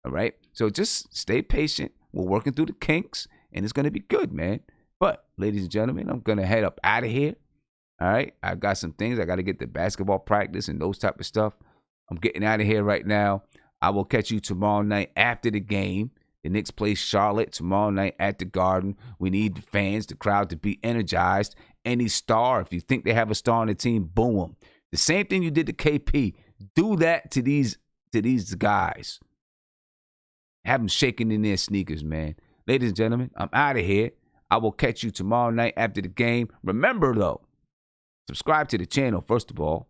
All right? So just stay patient. We're working through the kinks, and it's going to be good, man. But, ladies and gentlemen, I'm going to head up out of here. All right? I've got some things. I got to get the basketball practice and those type of stuff. I'm getting out of here right now. I will catch you tomorrow night after the game. The Knicks play Charlotte tomorrow night at the Garden. We need the fans, the crowd to be energized. Any star, if you think they have a star on the team, boom them. The same thing you did to KP. Do that to these guys. Have them shaking in their sneakers, man. Ladies and gentlemen, I'm out of here. I will catch you tomorrow night after the game. Remember, though, subscribe to the channel, first of all.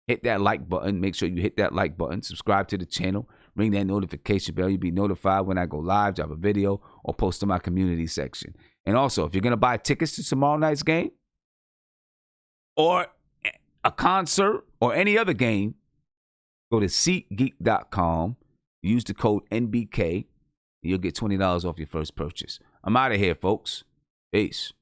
Hit that like button. Make sure you hit that like button. Subscribe to the channel. Ring that notification bell. You'll be notified when I go live, drop a video, or post to my community section. And also, if you're going to buy tickets to tomorrow night's game, or a concert, or any other game, go to SeatGeek.com. Use the code NBK. You'll get $20 off your first purchase. I'm out of here, folks. Peace.